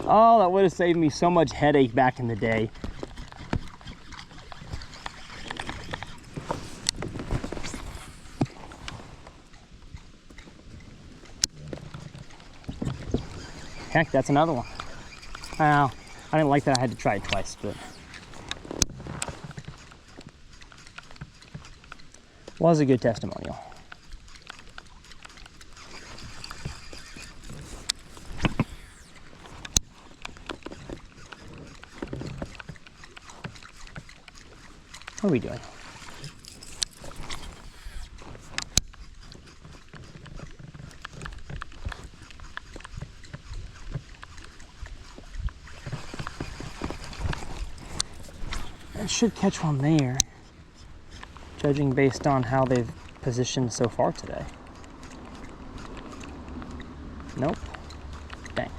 Oh, that would have saved me so much headache back in the day. Heck, that's another one. Wow, I didn't like that I had to try it twice, but was a good testimonial. What are we doing? It should catch one there, judging based on how they've positioned so far today. Nope. Dang.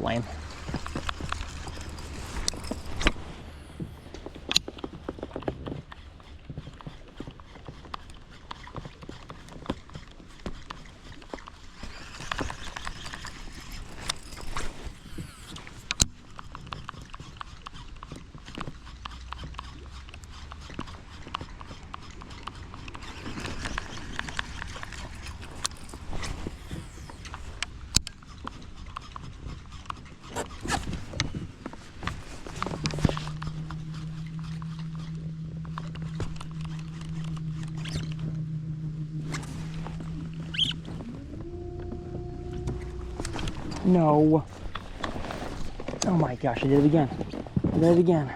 Lame. No. Oh my gosh, I did it again. I did it again.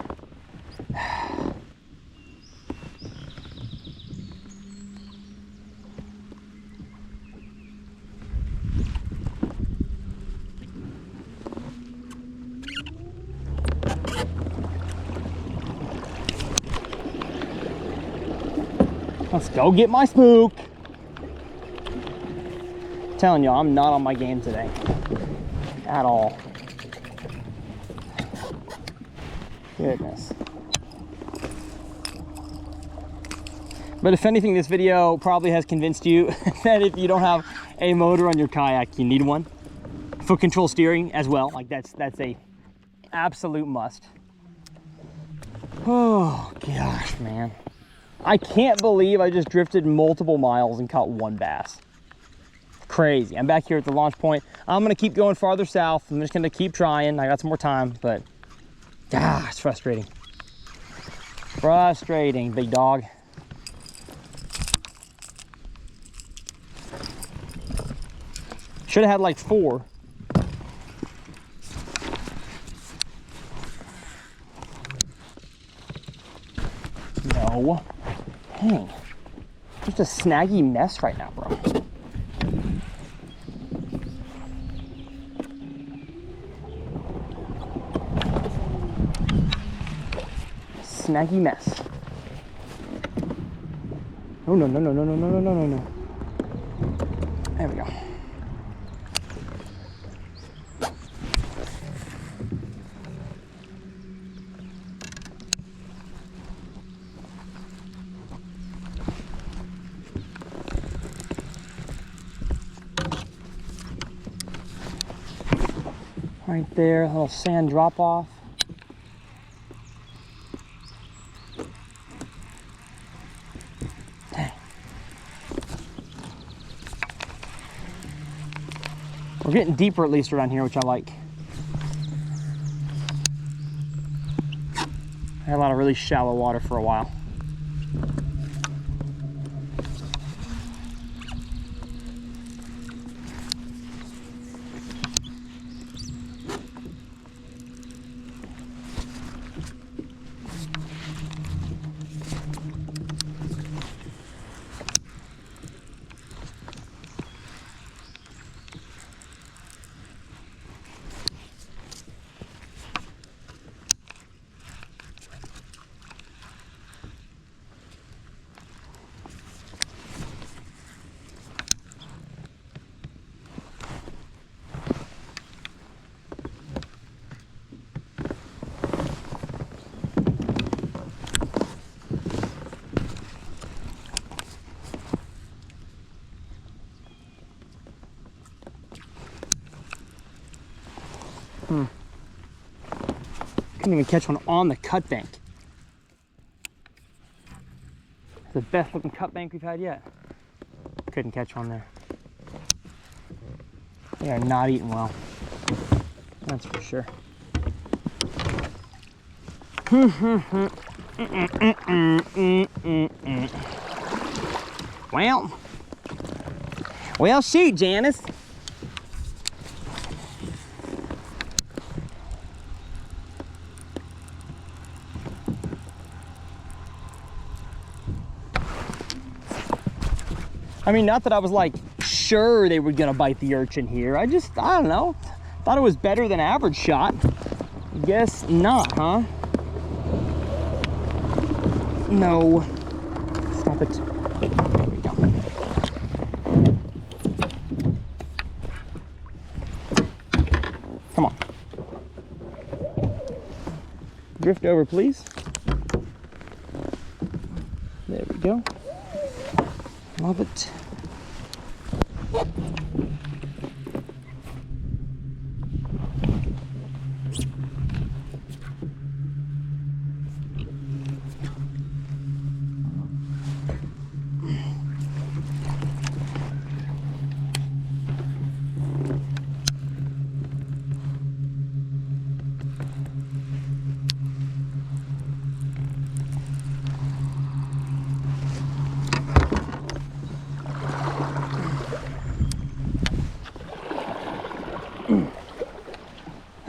Let's go get my spook. I'm telling y'all, I'm not on my game today. At all. Goodness. But if anything, this video probably has convinced you that if you don't have a motor on your kayak, you need one. Foot control steering as well. Like that's a absolute must. Oh gosh, man. I can't believe I just drifted multiple miles and caught one bass. Crazy. I'm back here at the launch point. I'm gonna keep going farther south. I'm just gonna keep trying. I got some more time, but it's frustrating. Frustrating, big dog. Should have had like 4. No. Dang. Just a snaggy mess right now, bro. Snaggy mess. Oh no, no, no, no, no, no, no, no, no. There we go. Right there, a little sand drop off. Dang. We're getting deeper at least around here, which I like. I had a lot of really shallow water for a while. Couldn't even catch one on the cut bank. The best looking cut bank we've had yet. Couldn't catch one there. They are not eating well. That's for sure. Well, shoot, Janice. I mean, not that I was like sure they were gonna bite the urchin here. I don't know. Thought it was better than average shot. Guess not, huh? No. Stop it. There we go. Come on. Drift over, please. There we go. Love it.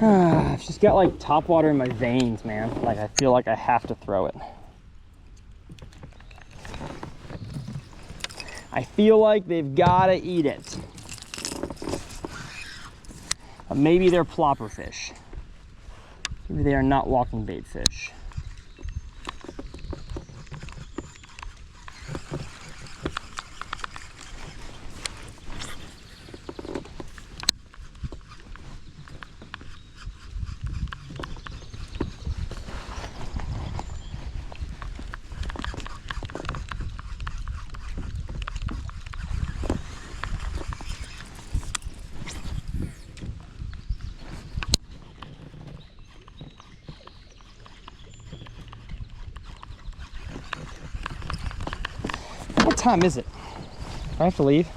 I've just got like top water in my veins, man. Like I feel like I have to throw it. I feel like they've got to eat it. But maybe they're plopper fish. Maybe they are not walking bait fish. What time is it? I have to leave.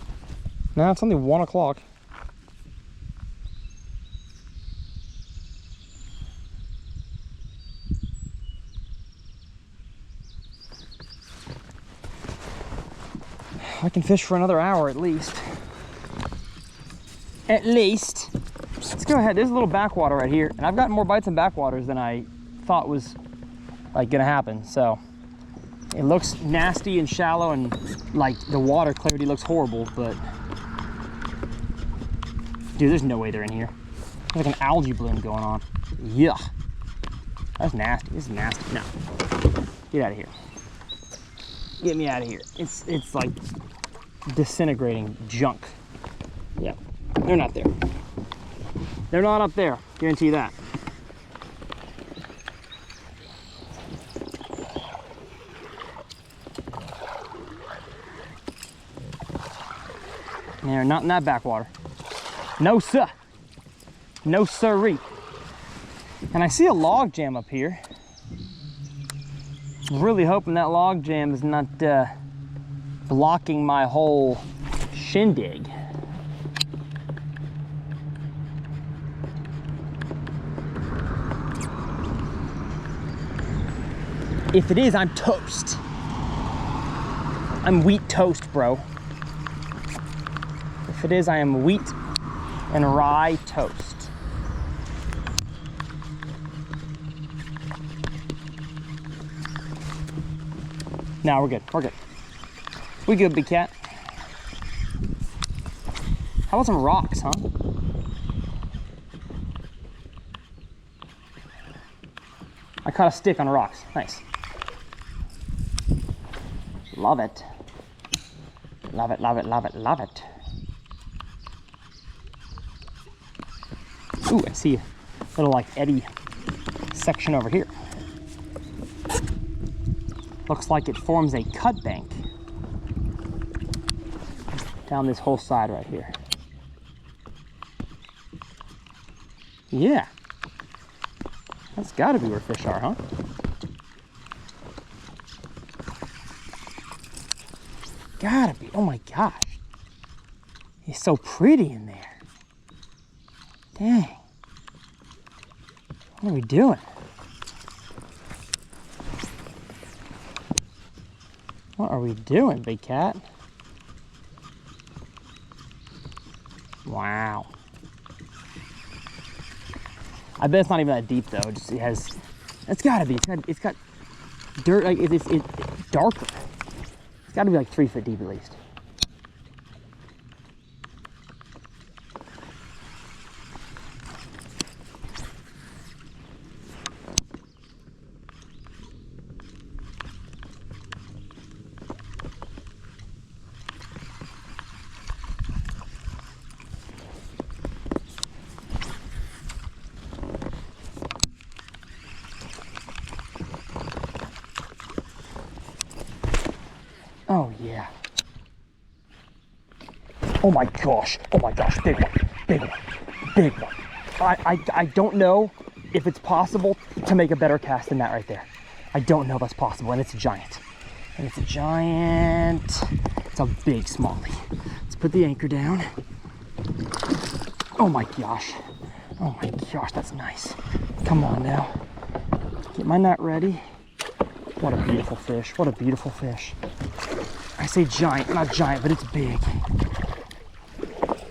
No, it's only 1 o'clock. I can fish for another hour at least. At least. Let's go ahead. There's a little backwater right here, and I've gotten more bites in backwaters than I thought was like gonna happen. So it looks nasty and shallow, and like the water clarity looks horrible, but dude, there's no way they're in here. There's like an algae bloom going on. Yeah, that's nasty. This is nasty. No, get out of here. Get me out of here. It's like disintegrating junk. Yeah, they're not there. They're not up there. Guarantee that. They're not in that backwater. No, sir. No siree. And I see a log jam up here. I'm really hoping that log jam is not blocking my whole shindig. If it is, I'm toast. I'm wheat toast, bro. If it is, I am wheat and rye toast. No, we're good. We're good. We good, big cat. How about some rocks, huh? I caught a stick on rocks. Nice. Love it. Love it, love it, love it, love it. Ooh, I see a little like eddy section over here. Looks like it forms a cut bank down this whole side right here. Yeah. That's gotta be where fish are, huh? Gotta be. Oh my gosh. It's so pretty in there. Dang. What are we doing? What are we doing, big cat? Wow. I bet it's not even that deep though. It has. It's gotta be. It's got dirt. Like it's darker. It's gotta be like 3 foot deep at least. Oh yeah. Oh my gosh, big one, big one, big one. I don't know if it's possible to make a better cast than that right there. I don't know if that's possible, and it's a giant. And it's a giant, it's a big smallie. Let's put the anchor down. Oh my gosh, that's nice. Come on now, get my net ready. What a beautiful fish, what a beautiful fish. I say giant, not giant, but it's big.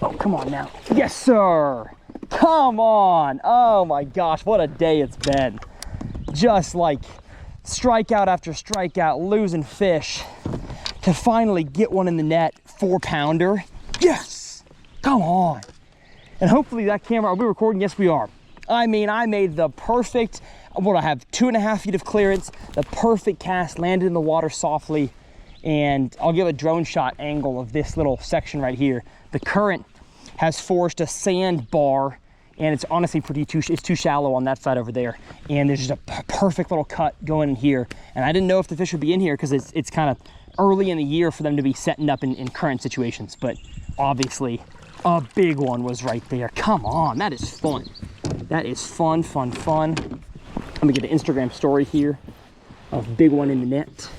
Oh, come on now. Yes, sir. Come on. Oh my gosh, what a day it's been. Just like strikeout after strikeout, losing fish to finally get one in the net, 4-pounder. Yes, come on. And hopefully that camera, are we recording? Yes, we are. I mean, I made the perfect, what I have, 2.5 feet of clearance, the perfect cast, landed in the water softly. And I'll give a drone shot angle of this little section right here. The current has forced a sandbar, and it's honestly it's too shallow on that side over there. And there's just a perfect little cut going in here. And I didn't know if the fish would be in here because it's kind of early in the year for them to be setting up in current situations. But obviously, a big one was right there. Come on, that is fun. That is fun, fun, fun. Let me get an Instagram story here of big one in the net.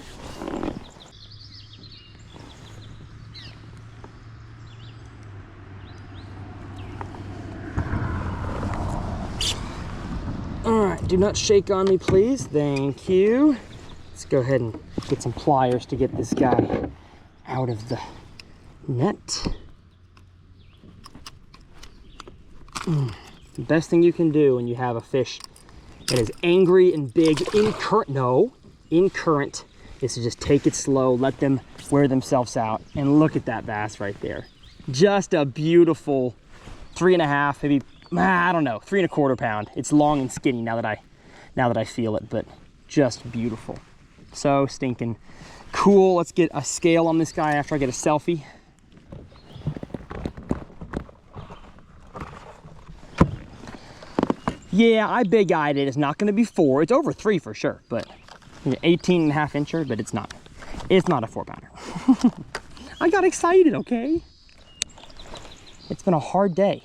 All right, do not shake on me, please. Thank you. Let's go ahead and get some pliers to get this guy out of the net. The best thing you can do when you have a fish that is angry and big in current is to just take it slow, let them wear themselves out. And look at that bass right there. Just a beautiful 3.5, maybe, I don't know, 3¼ pound. It's long and skinny now that I feel it, but just beautiful. So stinking cool. Let's get a scale on this guy after I get a selfie. Yeah, I big-eyed it. It's not going to be 4. It's over 3 for sure, but 18.5 incher, but it's not a 4-pounder. I got excited, okay? It's been a hard day.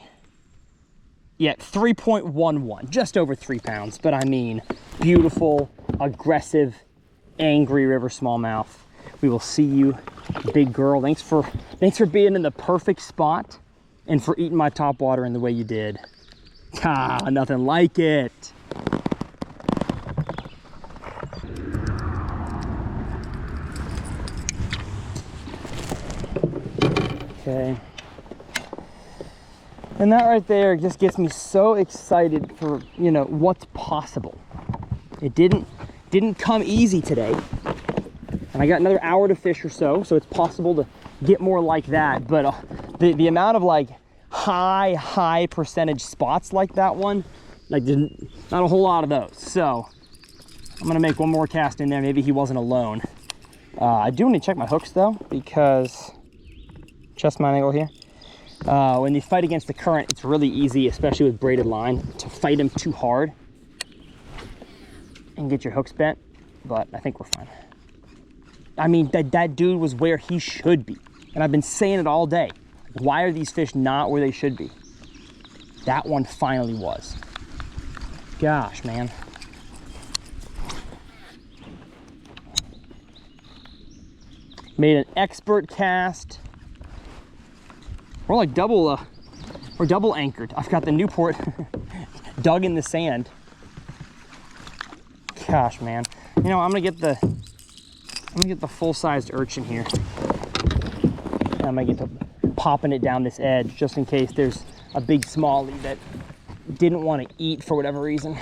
Yeah, 3.11, just over 3 pounds. But I mean, beautiful, aggressive, angry river smallmouth. We will see you, big girl. Thanks for being in the perfect spot and for eating my top water in the way you did. Ah, nothing like it. Okay. And that right there just gets me so excited for, you know, what's possible. It didn't come easy today. And I got another hour to fish or so it's possible to get more like that. But the amount of like high percentage spots like that one, like not a whole lot of those. So I'm gonna make one more cast in there. Maybe he wasn't alone. I do want to check my hooks though, because chest mount angle here. When you fight against the current, it's really easy, especially with braided line, to fight him too hard and get your hooks bent, but I think we're fine. I mean, that dude was where he should be, and I've been saying it all day. Why are these fish not where they should be? That one finally was. Gosh, man. Made an expert cast. We're like we're double anchored. I've got the Newport dug in the sand. Gosh, man. You know, I'm gonna get the full-sized urchin here. And I'm gonna get to popping it down this edge just in case there's a big smallie that didn't want to eat for whatever reason.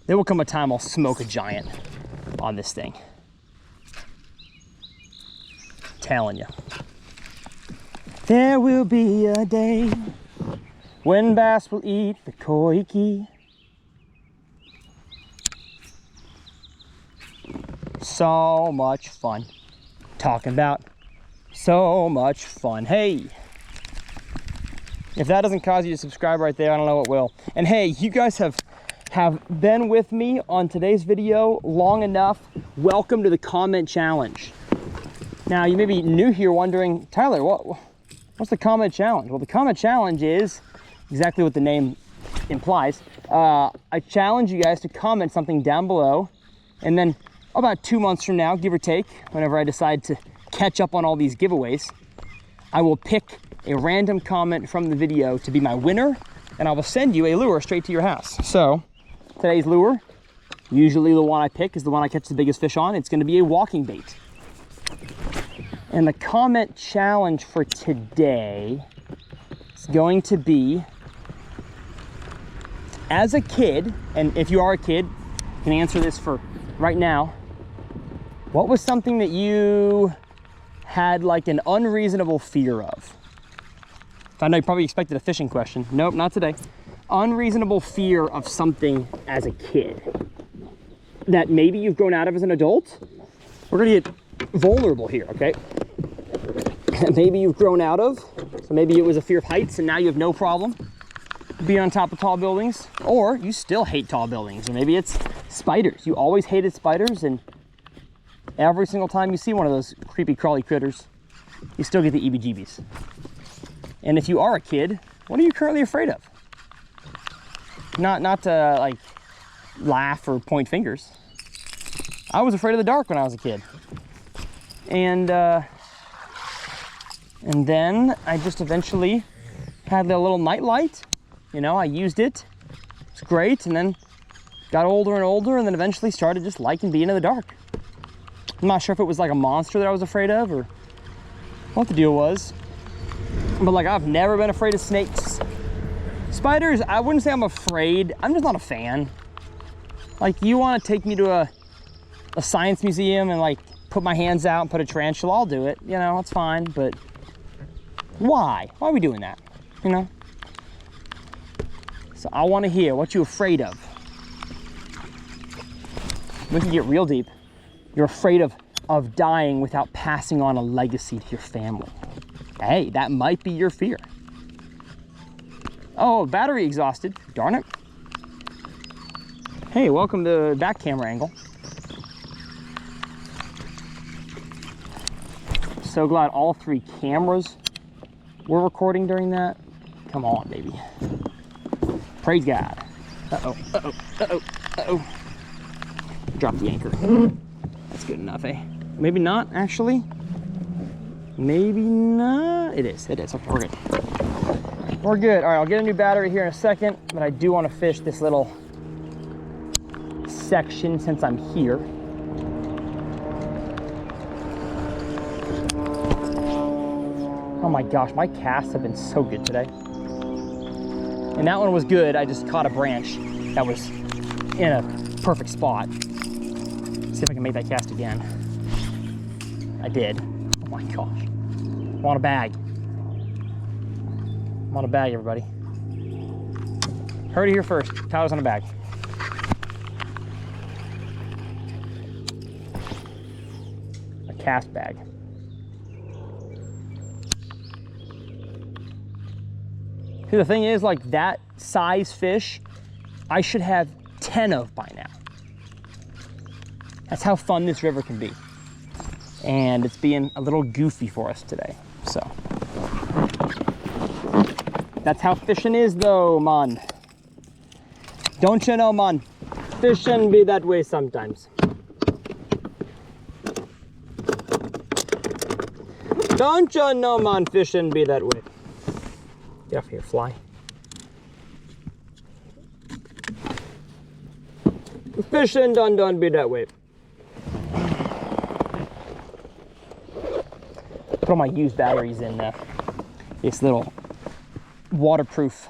There will come a time I'll smoke a giant on this thing. I'm telling you. There will be a day when bass will eat the koiki. So much fun. Talking about so much fun. Hey, if that doesn't cause you to subscribe right there, I don't know what will. And hey, you guys have been with me on today's video long enough. Welcome to the comment challenge. Now, you may be new here wondering, Tyler, what's the comment challenge? Well, the comment challenge is exactly what the name implies. I challenge you guys to comment something down below, and then about 2 months from now, give or take, whenever I decide to catch up on all these giveaways, I will pick a random comment from the video to be my winner, and I will send you a lure straight to your house. So today's lure, usually the one I pick is the one I catch the biggest fish on. It's going to be a walking bait. And the comment challenge for today is going to be, as a kid, and if you are a kid, you can answer this for right now, what was something that you had like an unreasonable fear of? I know you probably expected a fishing question. Nope, not today. Unreasonable fear of something as a kid that maybe you've grown out of as an adult. We're gonna get vulnerable here, okay? Maybe you've grown out of, so maybe it was a fear of heights and now you have no problem being on top of tall buildings, or you still hate tall buildings, or maybe it's spiders. You always hated spiders, and every single time you see one of those creepy crawly critters, you still get the EBGBs. And if you are a kid, what are you currently afraid of? Not to like laugh or point fingers. I was afraid of the dark when I was a kid. And then I just eventually had a little night light. You know, I used it. It's great. And then got older and older, and then eventually started just liking being in the dark. I'm not sure if it was like a monster that I was afraid of or what the deal was. But like, I've never been afraid of snakes. Spiders, I wouldn't say I'm afraid. I'm just not a fan. Like, you want to take me to a science museum and like put my hands out and put a tarantula, I'll do it. You know, it's fine, but why? Why are we doing that? You know? So I want to hear what you're afraid of. We can get real deep. You're afraid of dying without passing on a legacy to your family. Hey, that might be your fear. Oh, battery exhausted. Darn it. Hey, welcome to back camera angle. So glad all 3 cameras were recording during that. Come on, baby. Praise God. Uh-oh, uh-oh, uh-oh, uh-oh. Drop the anchor. That's good enough, eh? Maybe not, actually. Maybe not. It is. Okay, we're good. We're good. All right, I'll get a new battery here in a second, but I do want to fish this little section since I'm here. Oh my gosh, my casts have been so good today. And that one was good. I just caught a branch that was in a perfect spot. See if I can make that cast again. I did. Oh my gosh. I'm on a bag. I'm on a bag, everybody. Heard it here first. Tyler's on a bag. A cast bag. See, the thing is, like, that size fish, I should have 10 of by now. That's how fun this river can be. And it's being a little goofy for us today, so. That's how fishing is though, man. Don't you know, man? Fishing be that way sometimes. Don't you know, man? Fishing be that way. Get off here, fly. Fishing don't be that way. Put all my used batteries in this little waterproof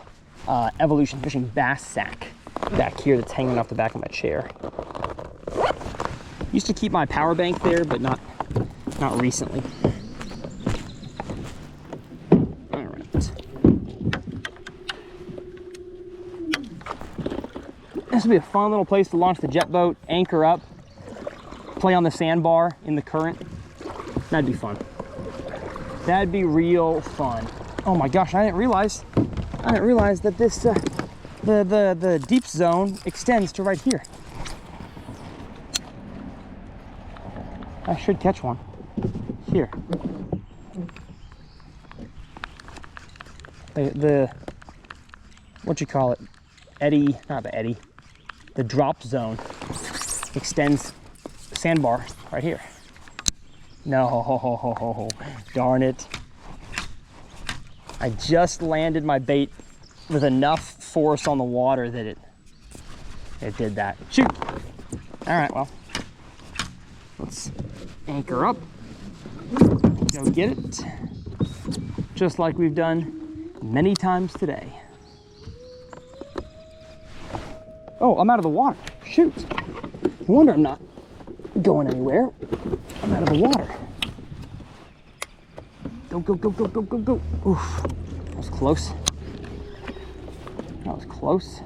Evolution Fishing bass sack back here that's hanging off the back of my chair. Used to keep my power bank there, but not recently. All right. This would be a fun little place to launch the jet boat, anchor up, play on the sandbar in the current. That'd be fun. That'd be real fun. Oh my gosh, I didn't realize that this the deep zone extends to right here. I should catch one here. The what you call it? Eddy, not the eddy. The drop zone extends sandbar right here. No, darn it. I just landed my bait with enough force on the water that it did that. Shoot! All right, well, let's anchor up, go get it, just like we've done many times today. Oh, I'm out of the water. Shoot. No wonder I'm not going anywhere. I'm out of the water. Go, go, go, go, go, go, go. Oof. That was close. That was close.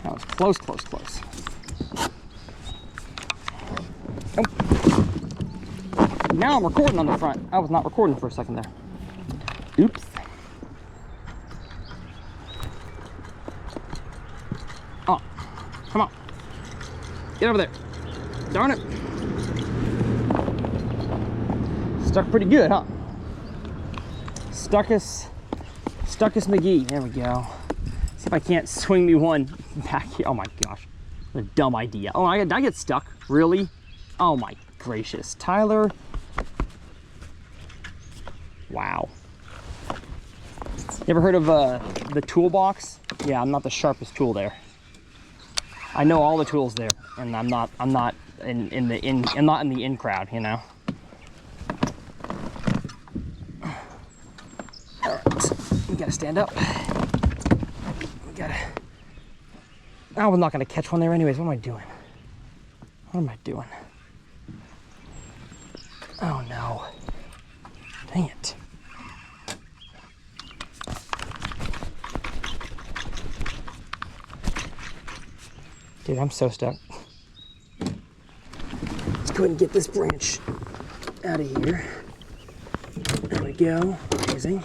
That was close, close, close. Oh. Now I'm recording on the front. I was not recording for a second there. Oops. Oh, come on. Get over there. Darn it. Stuck pretty good, huh? Stuckus McGee. There we go. See if I can't swing me one back here. Oh my gosh. What a dumb idea. Oh, I get stuck. Really? Oh my gracious. Tyler. Wow. You ever heard of the toolbox? Yeah, I'm not the sharpest tool there. I know all the tools there, and I'm not in the in crowd, you know. All right, we gotta stand up. We gotta. I was not gonna catch one there anyways. What am I doing? What am I doing? Oh no! Dang it! Dude, I'm so stuck. Let's go ahead and get this branch out of here. There we go. Amazing.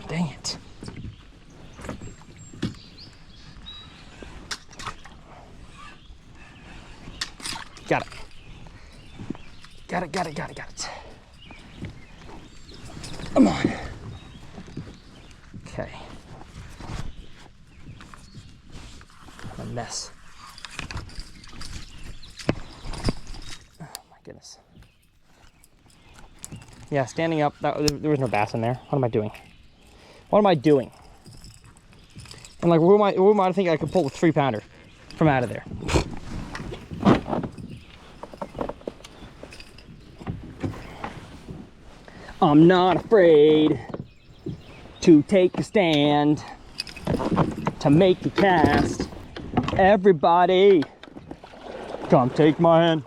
Dang it. Got it. Got it. Come on. Okay. What a mess. Oh my goodness. Yeah, standing up, there was no bass in there. What am I doing? And like, who am I to think I could pull a 3-pounder from out of there? I'm not afraid to take a stand, to make a cast. Everybody, come take my hand.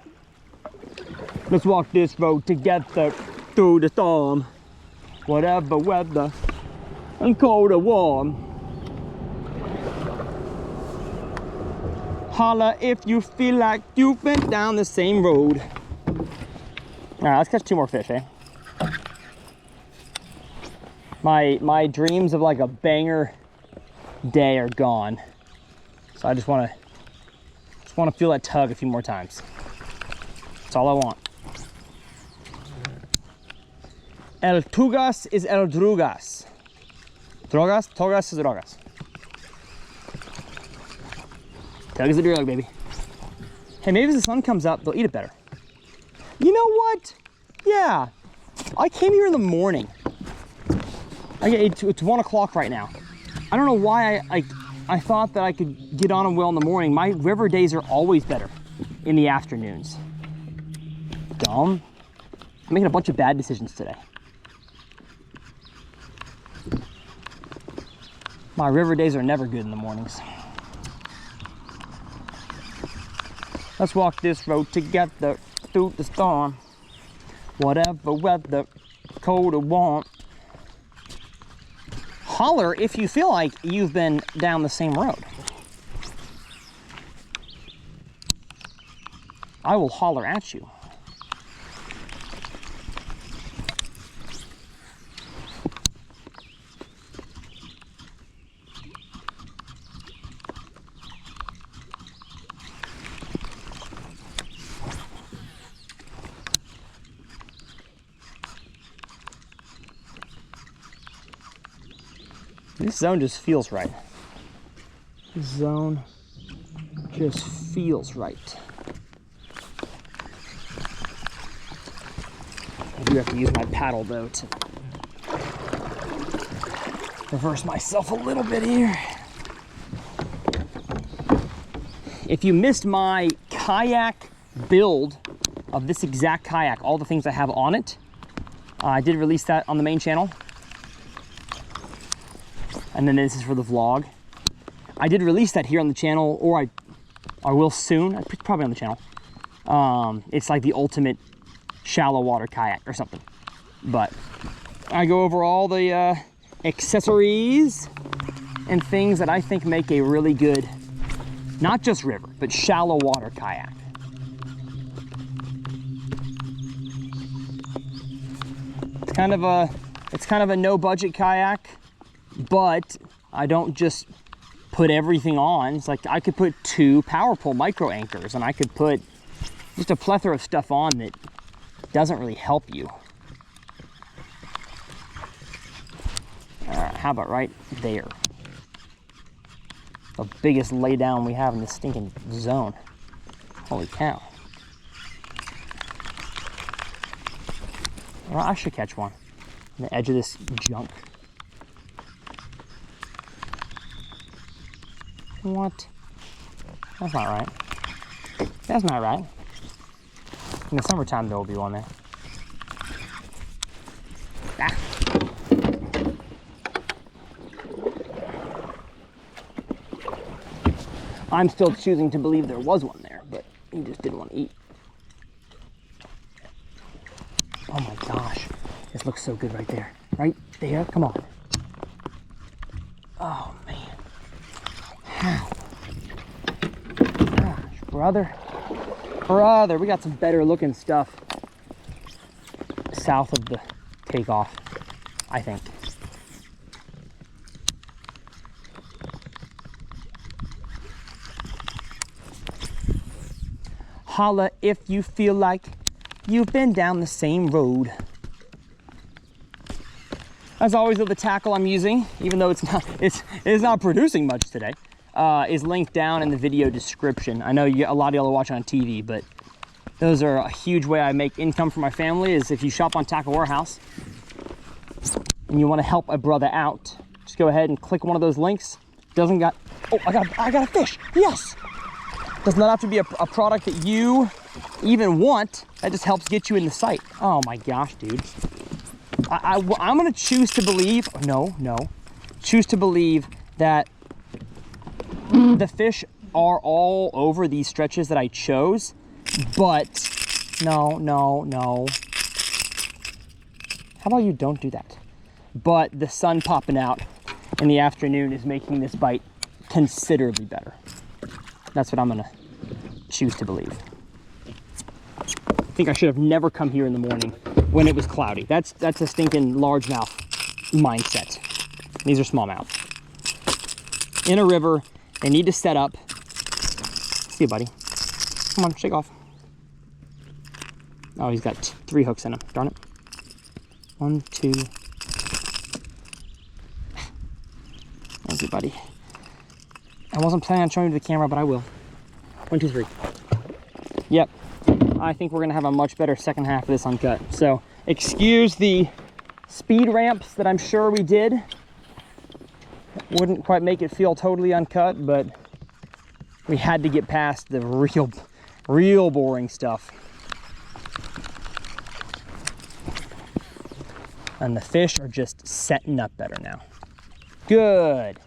Let's walk this road together through the storm. Whatever weather, and cold or warm. Holla if you feel like you've been down the same road. All right, let's catch 2 more fish, eh? My dreams of like a banger day are gone. So I just want to feel that tug a few more times. That's all I want. El tugas is el drugas. Togas is drogas. Tug is a drug, baby. Hey, maybe as the sun comes up, they'll eat it better. You know what? Yeah, I came here in the morning. It's 1 o'clock right now. I don't know why I thought that I could get on them well in the morning. My river days are always better in the afternoons. Dumb. I'm making a bunch of bad decisions today. My river days are never good in the mornings. Let's walk this road together through the storm. Whatever weather, cold or warm. Holler if you feel like you've been down the same road. I will holler at you. This zone just feels right. This zone just feels right. I do have to use my paddle though to reverse myself a little bit here. If you missed my kayak build of this exact kayak, all the things I have on it, I did release that on the main channel. And then this is for the vlog. I did release that here on the channel, or I will soon. Probably on the channel. It's like the ultimate shallow water kayak or something. But I go over all the accessories and things that I think make a really good, not just river, but shallow water kayak. It's kind of a no budget kayak. But I don't just put everything on. It's like I could put 2 power pole micro anchors, and I could put just a plethora of stuff on that doesn't really help you. How about right there? The biggest laydown we have in this stinking zone. Holy cow. Well, I should catch one on the edge of this junk. What? That's not right. That's not right. In the summertime, there will be one there. Ah. I'm still choosing to believe there was one there, but he just didn't want to eat. Oh my gosh. This looks so good right there. Right there. Come on. Oh man. How? Gosh, brother. Brother, we got some better looking stuff south of the takeoff, I think. Holla if you feel like you've been down the same road. As always, the tackle I'm using, even though it's not producing much today, is linked down in the video description. I know a lot of y'all are watching on TV, but those are a huge way I make income for my family. Is if you shop on Tackle Warehouse and you want to help a brother out, just go ahead and click one of those links. Doesn't got, oh, I got a fish. Yes. Does not have to be a product that you even want. That just helps get you in the site. Oh my gosh, dude. I'm gonna choose to believe, choose to believe that the fish are all over these stretches that I chose, but no. How about you don't do that? But the sun popping out in the afternoon is making this bite considerably better. That's what I'm gonna choose to believe. I think I should have never come here in the morning when it was cloudy. That's a stinking largemouth mindset. These are smallmouth. In a river, they need to set up. See you, buddy. Come on, shake off. Oh, he's got 3 hooks in him. Darn it. 1, 2. Thank you, buddy. I wasn't planning on showing you the camera, but I will. 1, 2, 3. Yep. I think we're gonna have a much better second half of this uncut. So excuse the speed ramps that I'm sure we did. Wouldn't quite make it feel totally uncut, but we had to get past the real boring stuff. And the fish are just setting up better now. Good.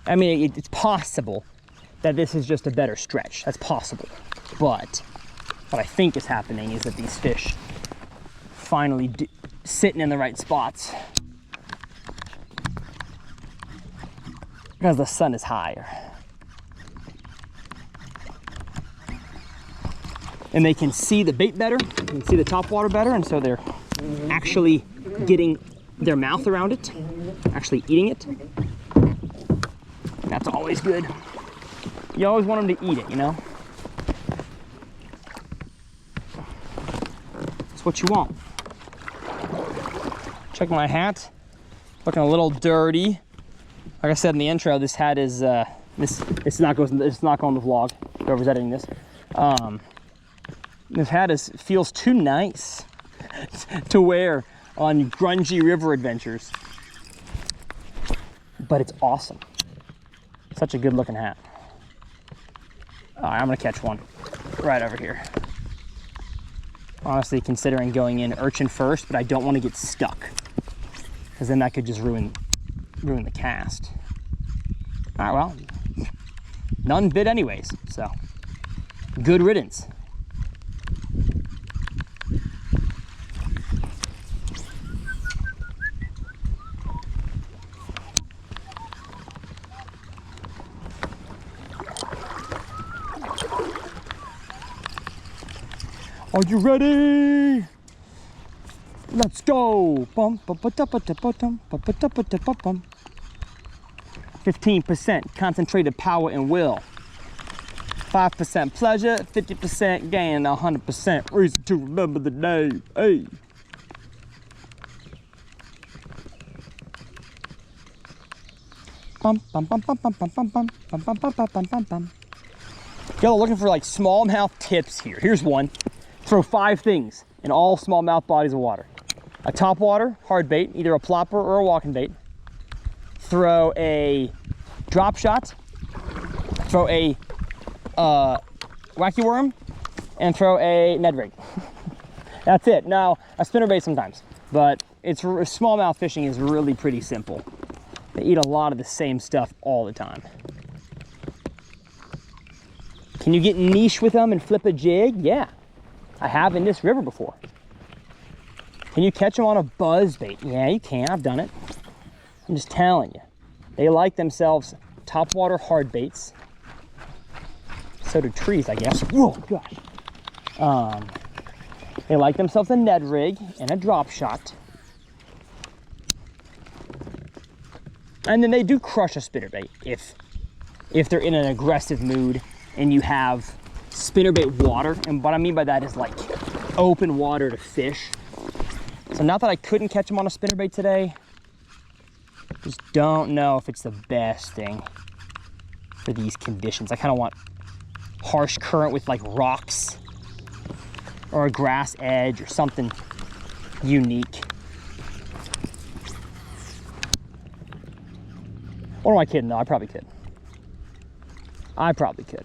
I mean, it's possible that this is just a better stretch. That's possible. But what I think is happening is that these fish finally sitting in the right spots because the sun is higher. And they can see the bait better, they can see the top water better, and so they're actually getting their mouth around it, actually eating it. That's always good. You always want them to eat it, you know? That's what you want. Check my hat. Looking a little dirty. Like I said in the intro, this hat is it's not going to the vlog. Whoever's editing this. This hat feels too nice to wear on grungy river adventures. But it's awesome. Such a good looking hat. All right, I'm gonna catch one right over here. Honestly, considering going in urchin first, but I don't want to get stuck because then that could just ruin the cast. All right, well, none bit anyways, so good riddance. Are you ready? Let's go. 15% concentrated power and will. 5% pleasure, 50% gain, 100% reason to remember the day. Hey. Y'all are looking for like smallmouth tips here. Here's one. Throw 5 things in all smallmouth bodies of water. A topwater hard bait, either a plopper or a walking bait. Throw a drop shot. Throw a wacky worm, and throw a Ned rig. That's it. Now, a spinnerbait sometimes, but smallmouth fishing is really pretty simple. They eat a lot of the same stuff all the time. Can you get niche with them and flip a jig? Yeah. I have in this river before. Can you catch them on a buzz bait? Yeah, you can. I've done it. I'm just telling you. They like themselves topwater hard baits. So do trees, I guess. Whoa, gosh. They like themselves a Ned rig and a drop shot. And then they do crush a spinnerbait if they're in an aggressive mood and you have spinnerbait water. And what I mean by that is like open water to fish. So not that I couldn't catch them on a spinnerbait today, just don't know if it's the best thing for these conditions. I kind of want harsh current with like rocks or a grass edge or something unique. Or am I kidding? No, I probably could. I probably could.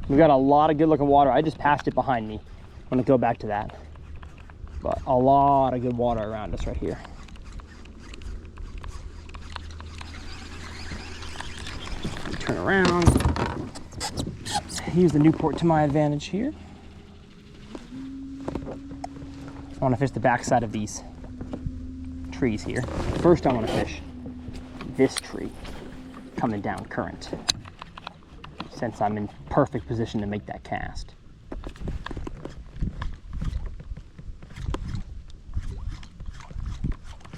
We've got a lot of good looking water. I just passed it behind me. I'm gonna go back to that. But a lot of good water around us right here. Turn around. Use the Newport to my advantage here. I want to fish the backside of these trees here. First, I want to fish this tree coming down current, since I'm in perfect position to make that cast.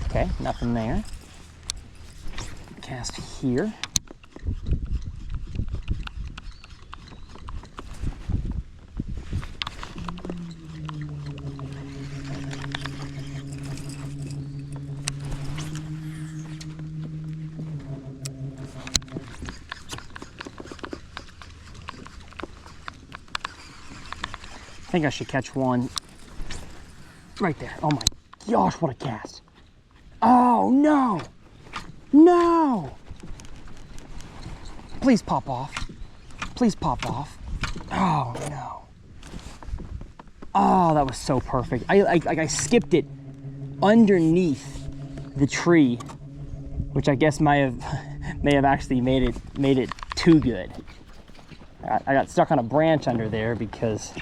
Okay, nothing there. Cast here. I think I should catch one right there. Oh my gosh, what a cast. Oh no, no. Please pop off. Please pop off. Oh no. Oh, that was so perfect. I skipped it underneath the tree, which I guess may have actually made it too good. I got stuck on a branch under there because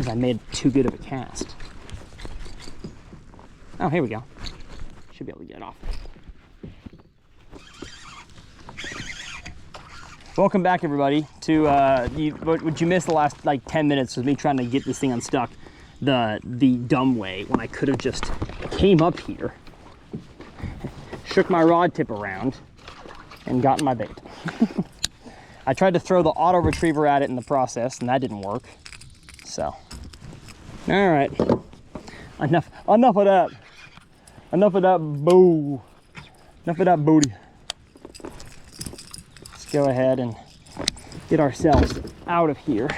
I made too good of a cast. Oh, here we go. Should be able to get it off. Welcome back, everybody, to what you missed the last like 10 minutes was me trying to get this thing unstuck the dumb way, when I could have just came up here, shook my rod tip around, and gotten my bait. I tried to throw the auto retriever at it in the process, and that didn't work. So, all right, enough of that. Enough of that boo. Enough of that booty. Let's go ahead and get ourselves out of here.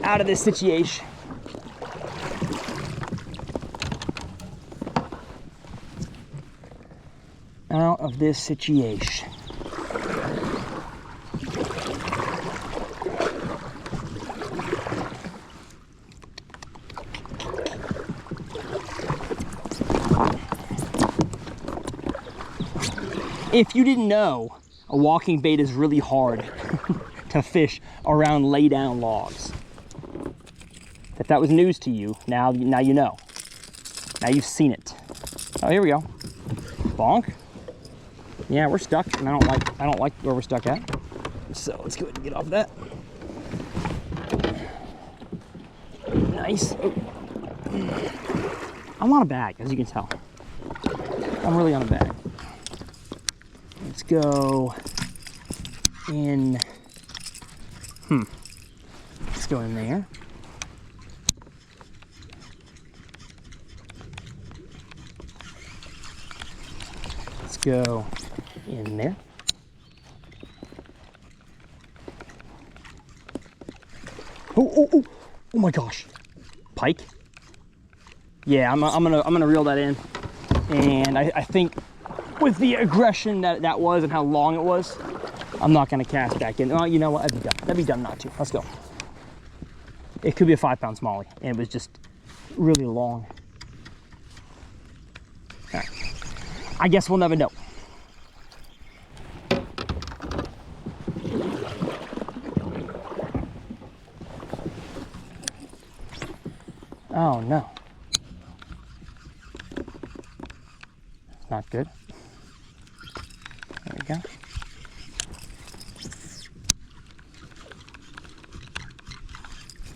Out of this situation. Out of this situation. If you didn't know, a walking bait is really hard to fish around lay down logs. If that was news to you, now you know. Now you've seen it. Oh, here we go. Bonk. Yeah, we're stuck, and I don't like where we're stuck at. So let's go ahead and get off that. Nice. Oh. I'm on a bag, as you can tell. I'm really on a bag. Let's go in. Let's go in there. Let's go in there. Oh my gosh. Pike? Yeah, I'm gonna reel that in. And I think with the aggression that was and how long it was, I'm not gonna cast back in. Oh, you know what? That'd be dumb not to. Let's go. It could be a 5-pound smallie, and it was just really long. All right. I guess we'll never know. Oh no. Not good. There we go.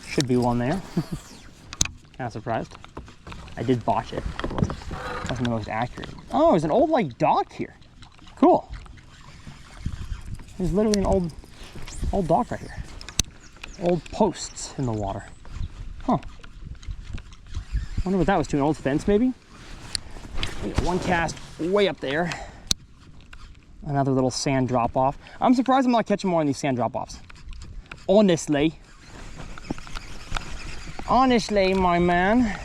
Should be one there. Kind of surprised. I did botch it. Wasn't the most accurate. Oh, there's an old like dock here. Cool. There's literally an old dock right here. Old posts in the water. Huh. Wonder what that was to, an old fence maybe? We got one cast way up there. Another little sand drop off. I'm surprised I'm not catching more on these sand drop offs. Honestly. Honestly, my man.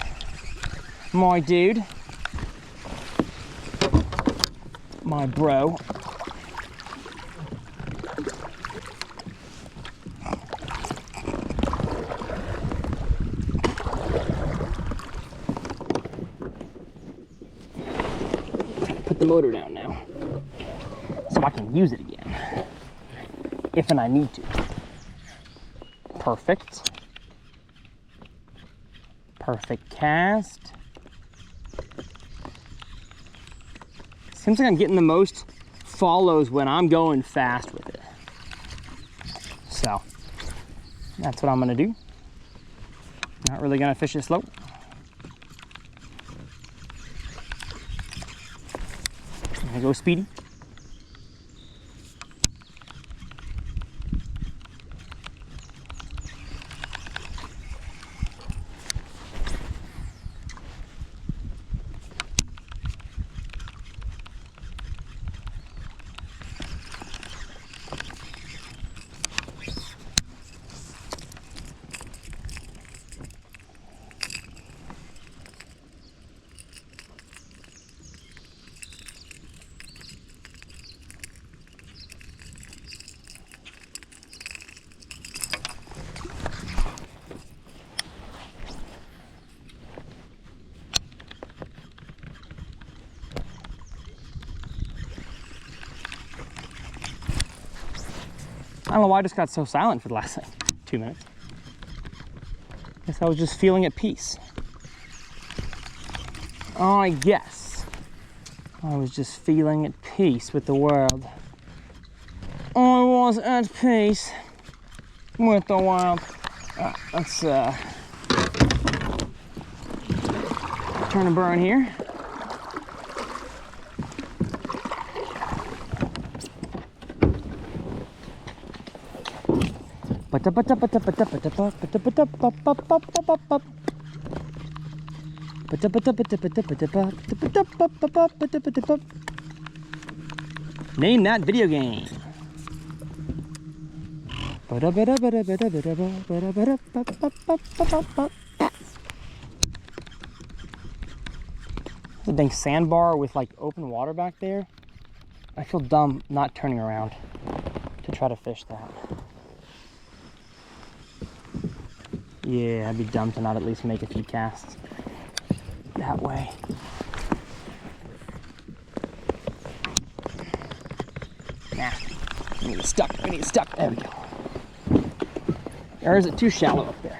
My dude. My bro. Put the motor down now so I can use it again if and I need to. Perfect. Perfect cast. Seems like I'm getting the most follows when I'm going fast with it. So that's what I'm gonna do. Not really gonna fish it slow. I'm gonna go speedy. I don't know why I just got so silent for the last like 2 minutes. Guess I was just feeling at peace. I guess I was just feeling at peace with the world. I was at peace with the world. Let's turn and burn here. Name that video game. There's a dang sandbar with like open water back there. I feel dumb not turning around to try to fish that. Yeah, I'd be dumb to not at least make a few casts that way. Nah, we need it stuck, we need it stuck. There we go. Or is it too shallow up there?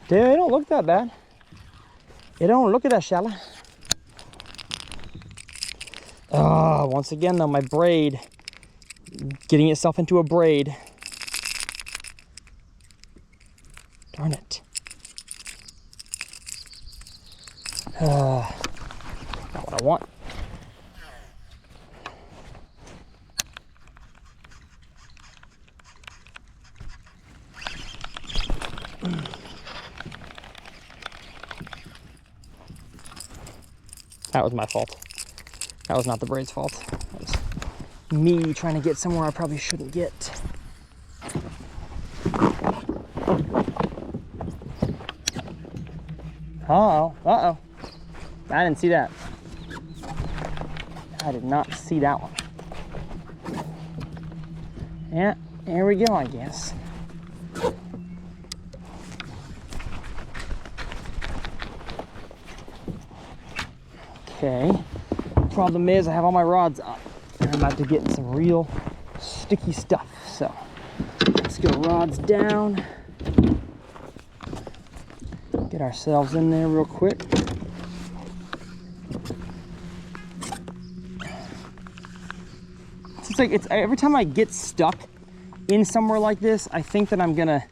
Dude, it don't look that bad. It don't look that shallow. Oh, once again though, my braid, getting itself into a braid. Darn it. Not what I want. That was my fault. That was not the braid's fault. That was me trying to get somewhere I probably shouldn't get. Uh-oh, uh-oh. I didn't see that. I did not see that one. Yeah, here we go, I guess. Okay. Problem is I have all my rods up and I'm about to get in some real sticky stuff. So let's go rods down. Get ourselves in there real quick. It's every time I get stuck in somewhere like this, I think that I'm gonna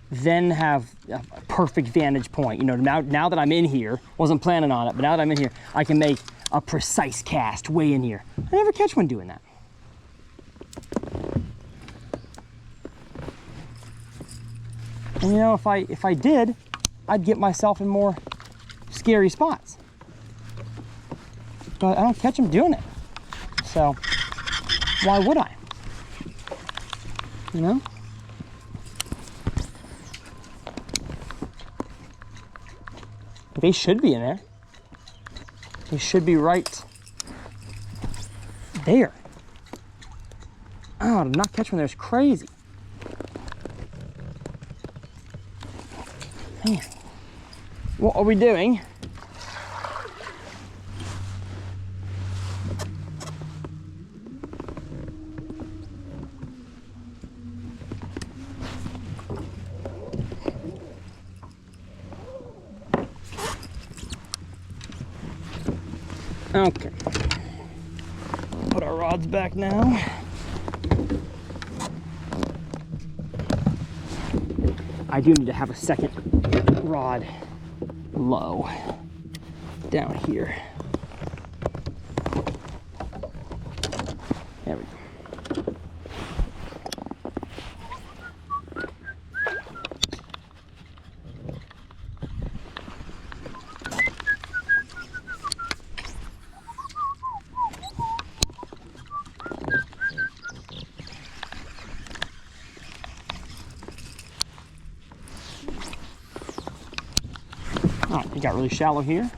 then have a perfect vantage point. You know, now that I'm in here, wasn't planning on it, but now that I'm in here, I can make a precise cast way in here. I never catch one doing that. And you know, if I did, I'd get myself in more scary spots. But I don't catch them doing it. So why would I? You know? They should be in there. They should be right there. Oh, to not catch one there is crazy. Man. What are we doing? Okay. Put our rods back now. I do need to have a second rod low down here. There we go. All right, it got really shallow here.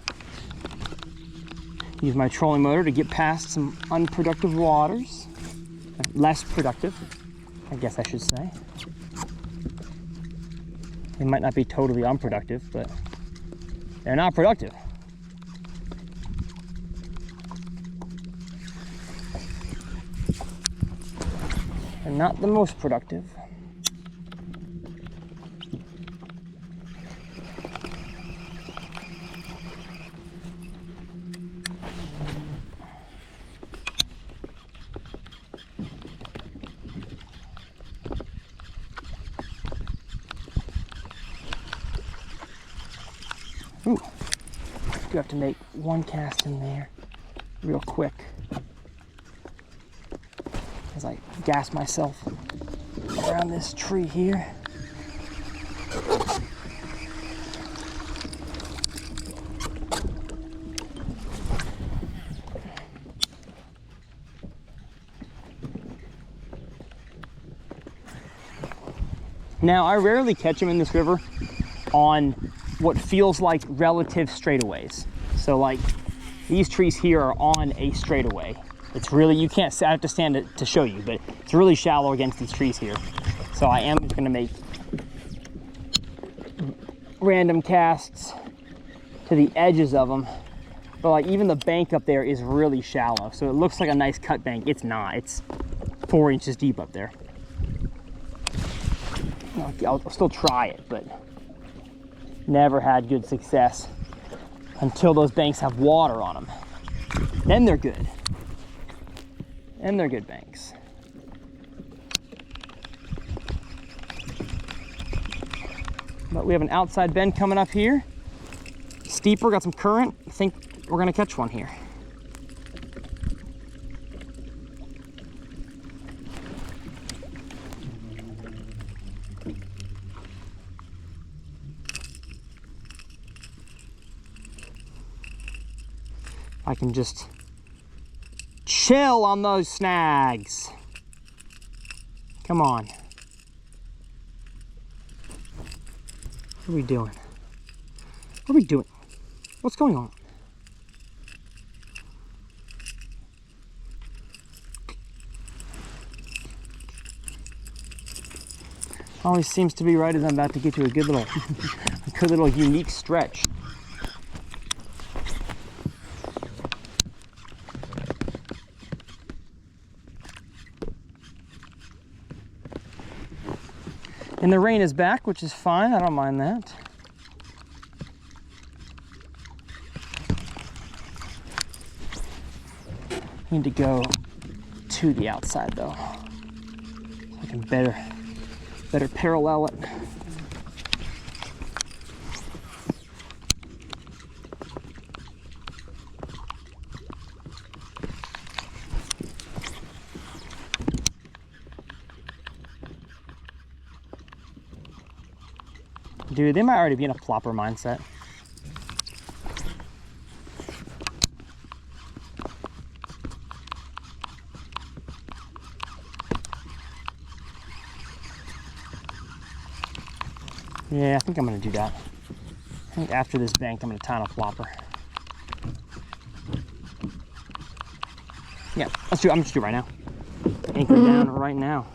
Use my trolling motor to get past some unproductive waters. Less productive, I guess I should say. They might not be totally unproductive, but they're not productive. They're not the most productive. Ooh, do have to make one cast in there real quick as I gas myself around this tree here. Now, I rarely catch them in this river on what feels like relative straightaways. So like these trees here are on a straightaway. It's really, you can't, I have to stand it to show you, but it's really shallow against these trees here. So I am just gonna make random casts to the edges of them. But like even the bank up there is really shallow. So it looks like a nice cut bank. It's not, it's 4 inches deep up there. I'll still try it, but never had good success until those banks have water on them. Then they're good. And they're good banks. But we have an outside bend coming up here. Steeper, got some current. I think we're gonna catch one here. I can just chill on those snags. Come on. What are we doing? What are we doing? What's going on? Always seems to be right as I'm about to get to a good little, unique stretch. And the rain is back, which is fine. I don't mind that. Need to go to the outside though, so I can better parallel it. Dude, they might already be in a plopper mindset. Yeah, I think I'm gonna do that. I think after this bank, I'm gonna tie on a plopper. Yeah, let's do it. I'm just do it right now. Anchor down right now.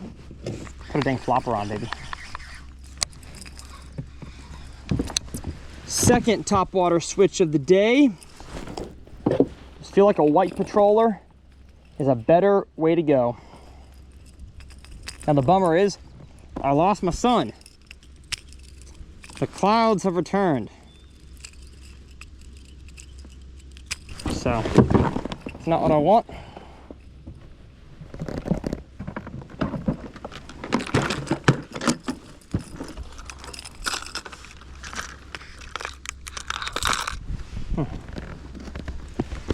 Put a dang flopper on, baby. Second topwater switch of the day. Just feel like a white patroller is a better way to go. Now the bummer is, I lost my sun. The clouds have returned. So, it's not what I want.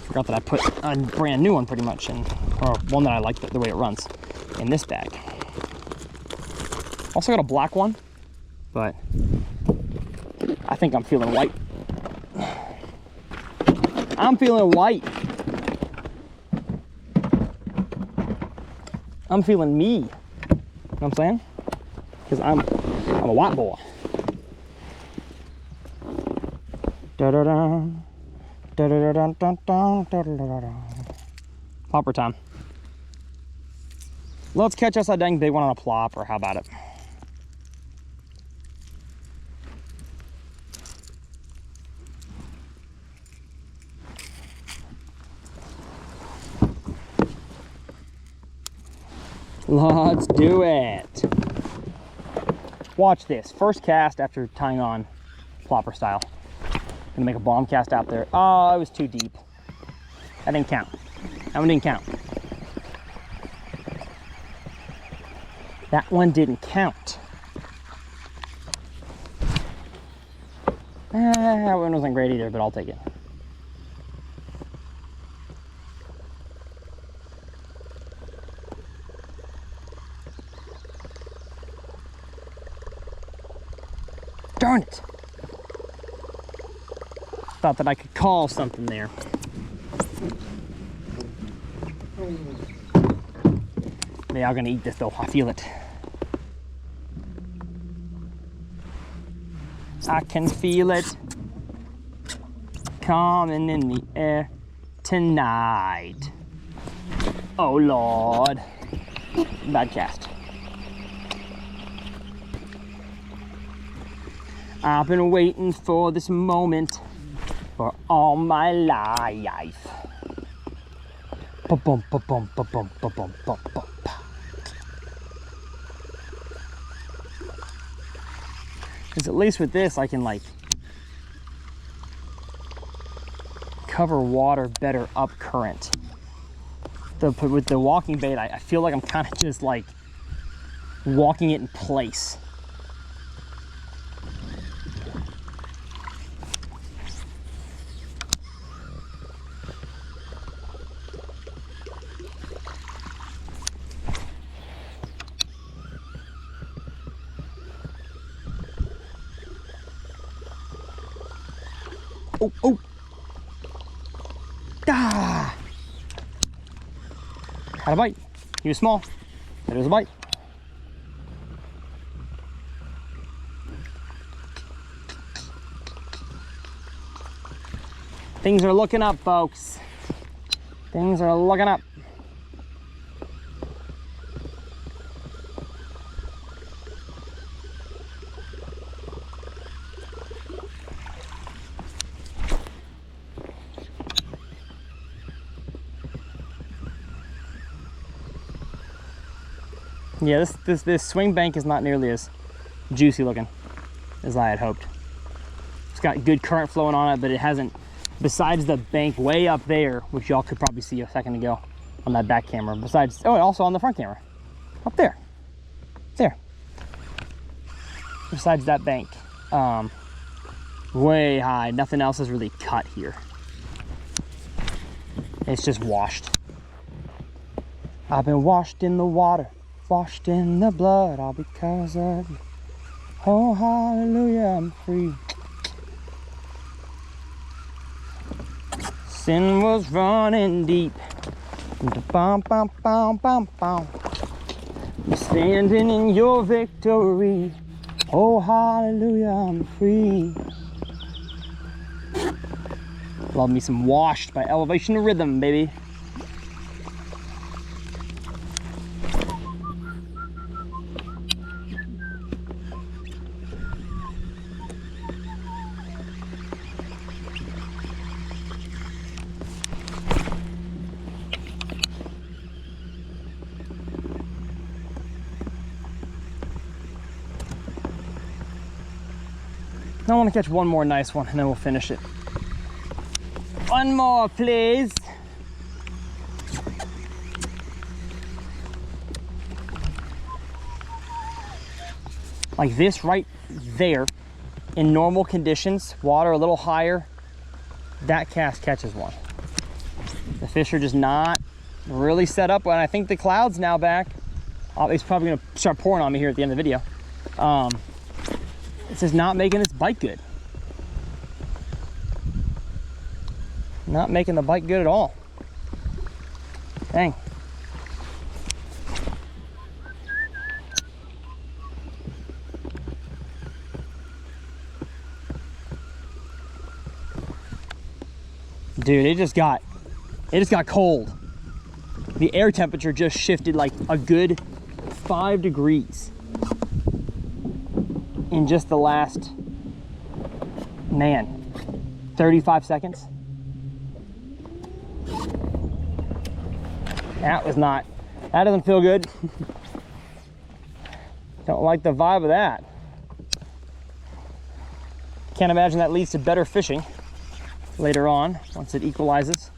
Forgot that I put a brand new one pretty much in, or one that I like the way it runs in this bag. Also got a black one, but I think I'm feeling white. I'm feeling white. I'm feeling me. You know what I'm saying? Because I'm a white boy. Da-da-da. Plopper time. Let's catch us a dang big one on a plop, or how about it? Let's do it. Watch this. First cast after tying on plopper style. Gonna make a bomb cast out there. Oh, it was too deep. That didn't count. That one didn't count. That one didn't count. That one wasn't great either, but I'll take it. Darn it. Thought that I could call something there. They are gonna eat this though, I feel it. I can feel it coming in the air tonight. Oh Lord. Bad cast. I've been waiting for this moment for all my life. Ba-bum, ba-bum, ba-bum, ba-bum, ba-bum. Because at least with this, I can like cover water better up current. With the walking bait, I feel like I'm kind of just like walking it in place. Oh, oh. Ah. Had a bite. He was small, but it was a bite. Things are looking up, folks. Things are looking up. Yeah, this swing bank is not nearly as juicy looking as I had hoped. It's got good current flowing on it, but it hasn't, besides the bank way up there, which y'all could probably see a second ago, on that back camera. Besides, oh, and also on the front camera. Up there. There. Besides that bank. Way high. Nothing else is really cut here. It's just washed. I've been washed in the water, washed in the blood, all because of you. Oh, hallelujah, I'm free. Sin was running deep. Bum, bum, bum, bum, bum. I'm standing in your victory. Oh, hallelujah, I'm free. Love me some Washed by Elevation Rhythm, baby. I want to catch one more nice one and then we'll finish it. One more, please. Like this right there, in normal conditions, water a little higher, that cast catches one. The fish are just not really set up, and I think the cloud's now back. It's probably gonna start pouring on me here at the end of the video. It's just not making this bite good. Not making the bite good at all. Dang. Dude, it just got cold. The air temperature just shifted like a good 5 degrees in just the last, man, 35 seconds. That doesn't feel good. Don't like the vibe of that. Can't imagine that leads to better fishing later on, once it equalizes.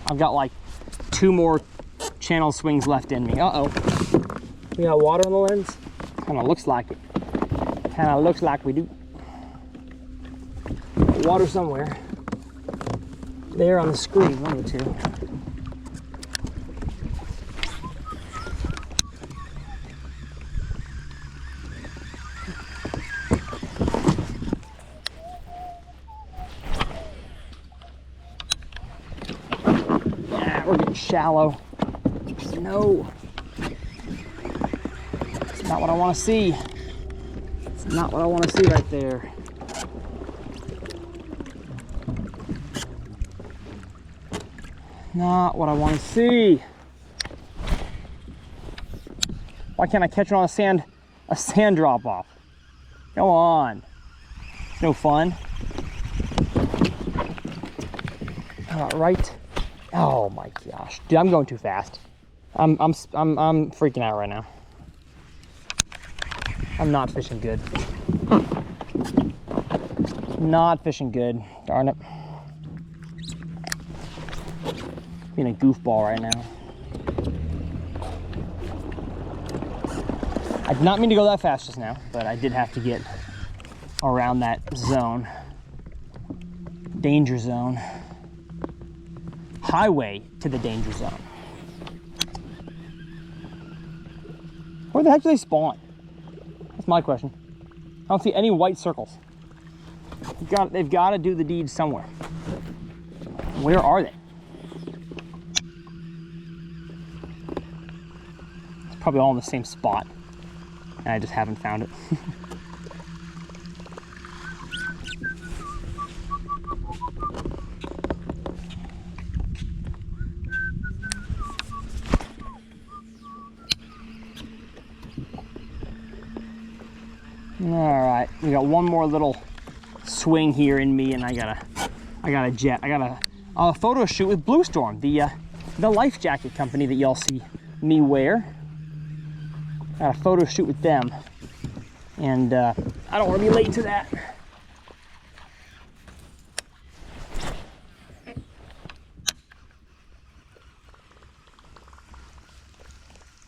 I've got like 2 more channel swings left in me. Uh-oh. We got water on the lens? Kind of looks like it. Kind of looks like we do. Water somewhere. There on the screen, one of the two. We're getting shallow. No. It's not what I want to see. It's not what I want to see right there. Not what I want to see. Why can't I catch it on a sand drop off? Come on. It's no fun. Right. Oh my gosh, dude, I'm going too fast. I'm freaking out right now. I'm not fishing good. Not fishing good, darn it. Being a goofball right now. I did not mean to go that fast just now, but I did have to get around that zone. Danger zone. Highway to the danger zone. Where the heck do they spawn? That's my question. I don't see any white circles. They've got to do the deed somewhere. Where are they? It's probably all in the same spot, and I just haven't found it. All right, we got one more little swing here in me, and I got a photo shoot with Blue Storm, the life jacket company that y'all see me wear. Got a photo shoot with them, and I don't want to be late to that.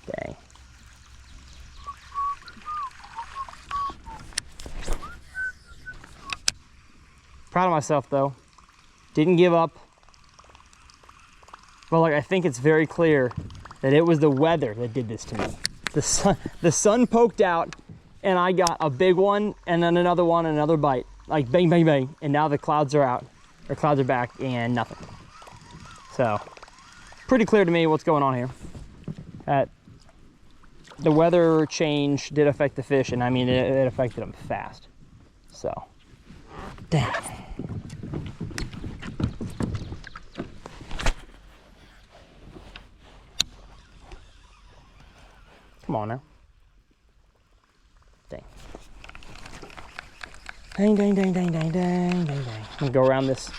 Dang. Proud of myself though. Didn't give up. But like, I think it's very clear that it was the weather that did this to me. The sun poked out, and I got a big one, and then another one, and another bite. Like bang, bang, bang. And now the clouds are out, or clouds are back, and nothing. So, pretty clear to me what's going on here. That the weather change did affect the fish, and I mean, it affected them fast. So, damn. Come on now. Dang. Dang, dang, dang, dang, dang, dang, dang, dang. I'm gonna go around this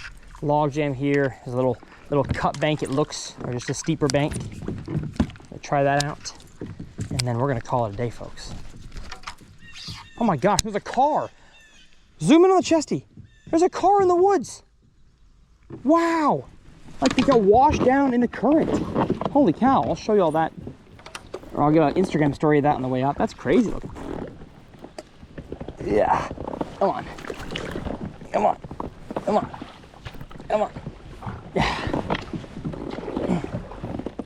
log jam here. There's a little cut bank, it looks, or just a steeper bank. I'll try that out. And then we're gonna call it a day, folks. Oh my gosh, there's a car. Zoom in on the chesty. There's a car in the woods. Wow. Like they got washed down in the current. Holy cow, I'll show you all that. Or I'll get an Instagram story of that on the way out. That's crazy looking. Yeah. Come on. Come on. Come on. Come on. Yeah.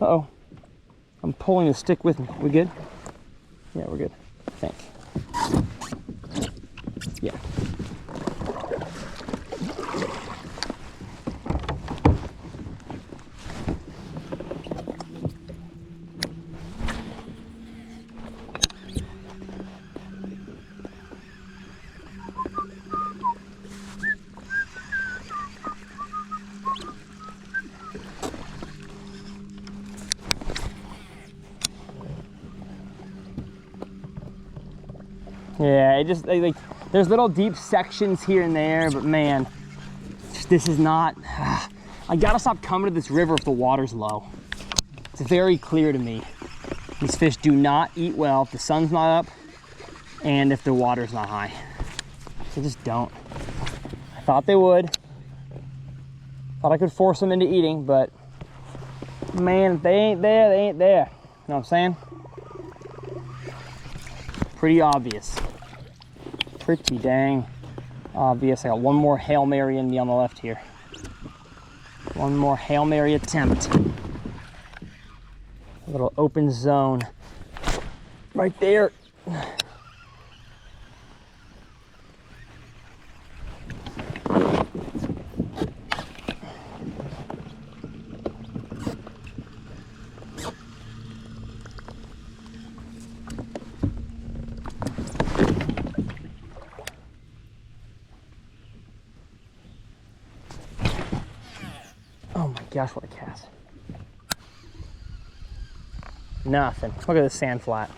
Uh-oh. I'm pulling the stick with me. We good? Yeah, we're good. I think. Yeah. Yeah, it just, like, there's little deep sections here and there, but man, this is not, I gotta stop coming to this river if the water's low. It's very clear to me. These fish do not eat well if the sun's not up and if the water's not high. They just don't. I thought they would. Thought I could force them into eating, but man, if they ain't there, they ain't there. You know what I'm saying? Pretty obvious. Pretty dang obvious. I got one more Hail Mary in me on the left here. One more Hail Mary attempt. A little open zone right there. Oh my gosh, what a cast. Nothing. Look at this sand flat.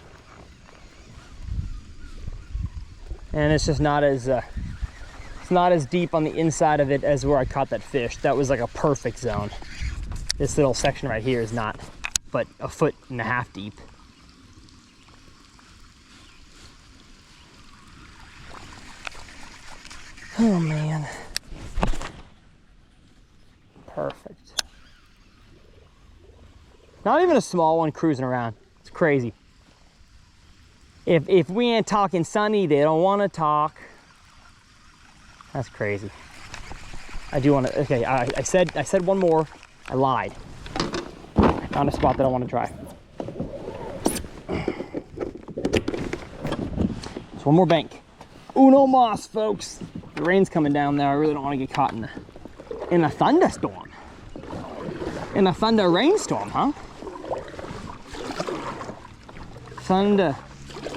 And it's just not as it's not as deep on the inside of it as where I caught that fish. That was like a perfect zone. This little section right here is not but 1.5 feet deep. Oh man. Perfect. Not even a small one cruising around. It's crazy. If we ain't talking sunny, they don't want to talk. That's crazy. I do want to. Okay, I said one more. I lied. I found a spot that I want to try. It's one more bank. Uno mas, folks. The rain's coming down there. I really don't want to get caught in a thunderstorm. In a thunder rainstorm, huh? Thunder.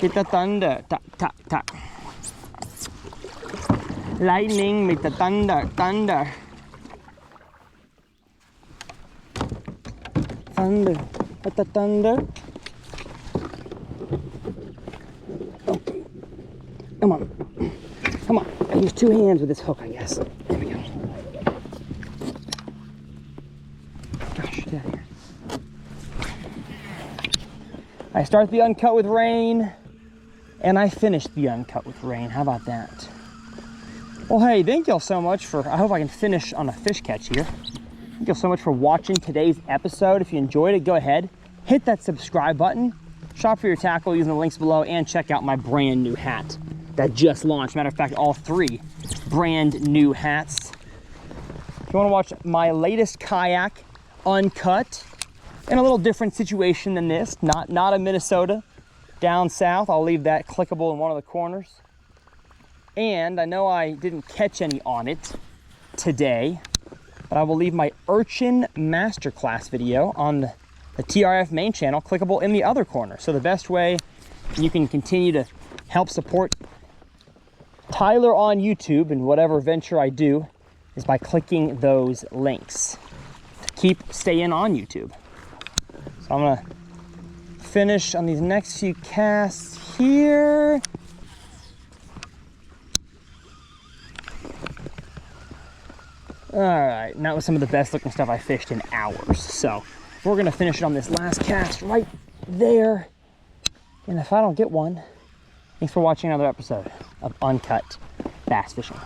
Get the thunder. Ta, ta, ta. Lightning with the thunder. Thunder. Thunder. With the thunder. Okay. Come on. Come on. I use 2 hands with this hook, I guess. There we go. Gosh, get out of here. I start the Uncut with rain, and I finish the Uncut with rain. How about that? Well, hey, thank y'all so much for, I hope I can finish on a fish catch here. Thank y'all so much for watching today's episode. If you enjoyed it, go ahead, hit that subscribe button, shop for your tackle using the links below, and check out my brand new hat that just launched. Matter of fact, all 3 brand new hats. If you want to watch my latest kayak, Uncut, in a little different situation than this, not in Minnesota, down south. I'll leave that clickable in one of the corners. And I know I didn't catch any on it today, but I will leave my Urchin Masterclass video on the TRF main channel, clickable in the other corner. So the best way you can continue to help support Tyler on YouTube and whatever venture I do is by clicking those links to keep staying on YouTube. So I'm gonna finish on these next few casts here. All right, and that was some of the best looking stuff I fished in hours. So we're gonna finish it on this last cast right there. And if I don't get one, thanks for watching another episode of Uncut Bass Fishing.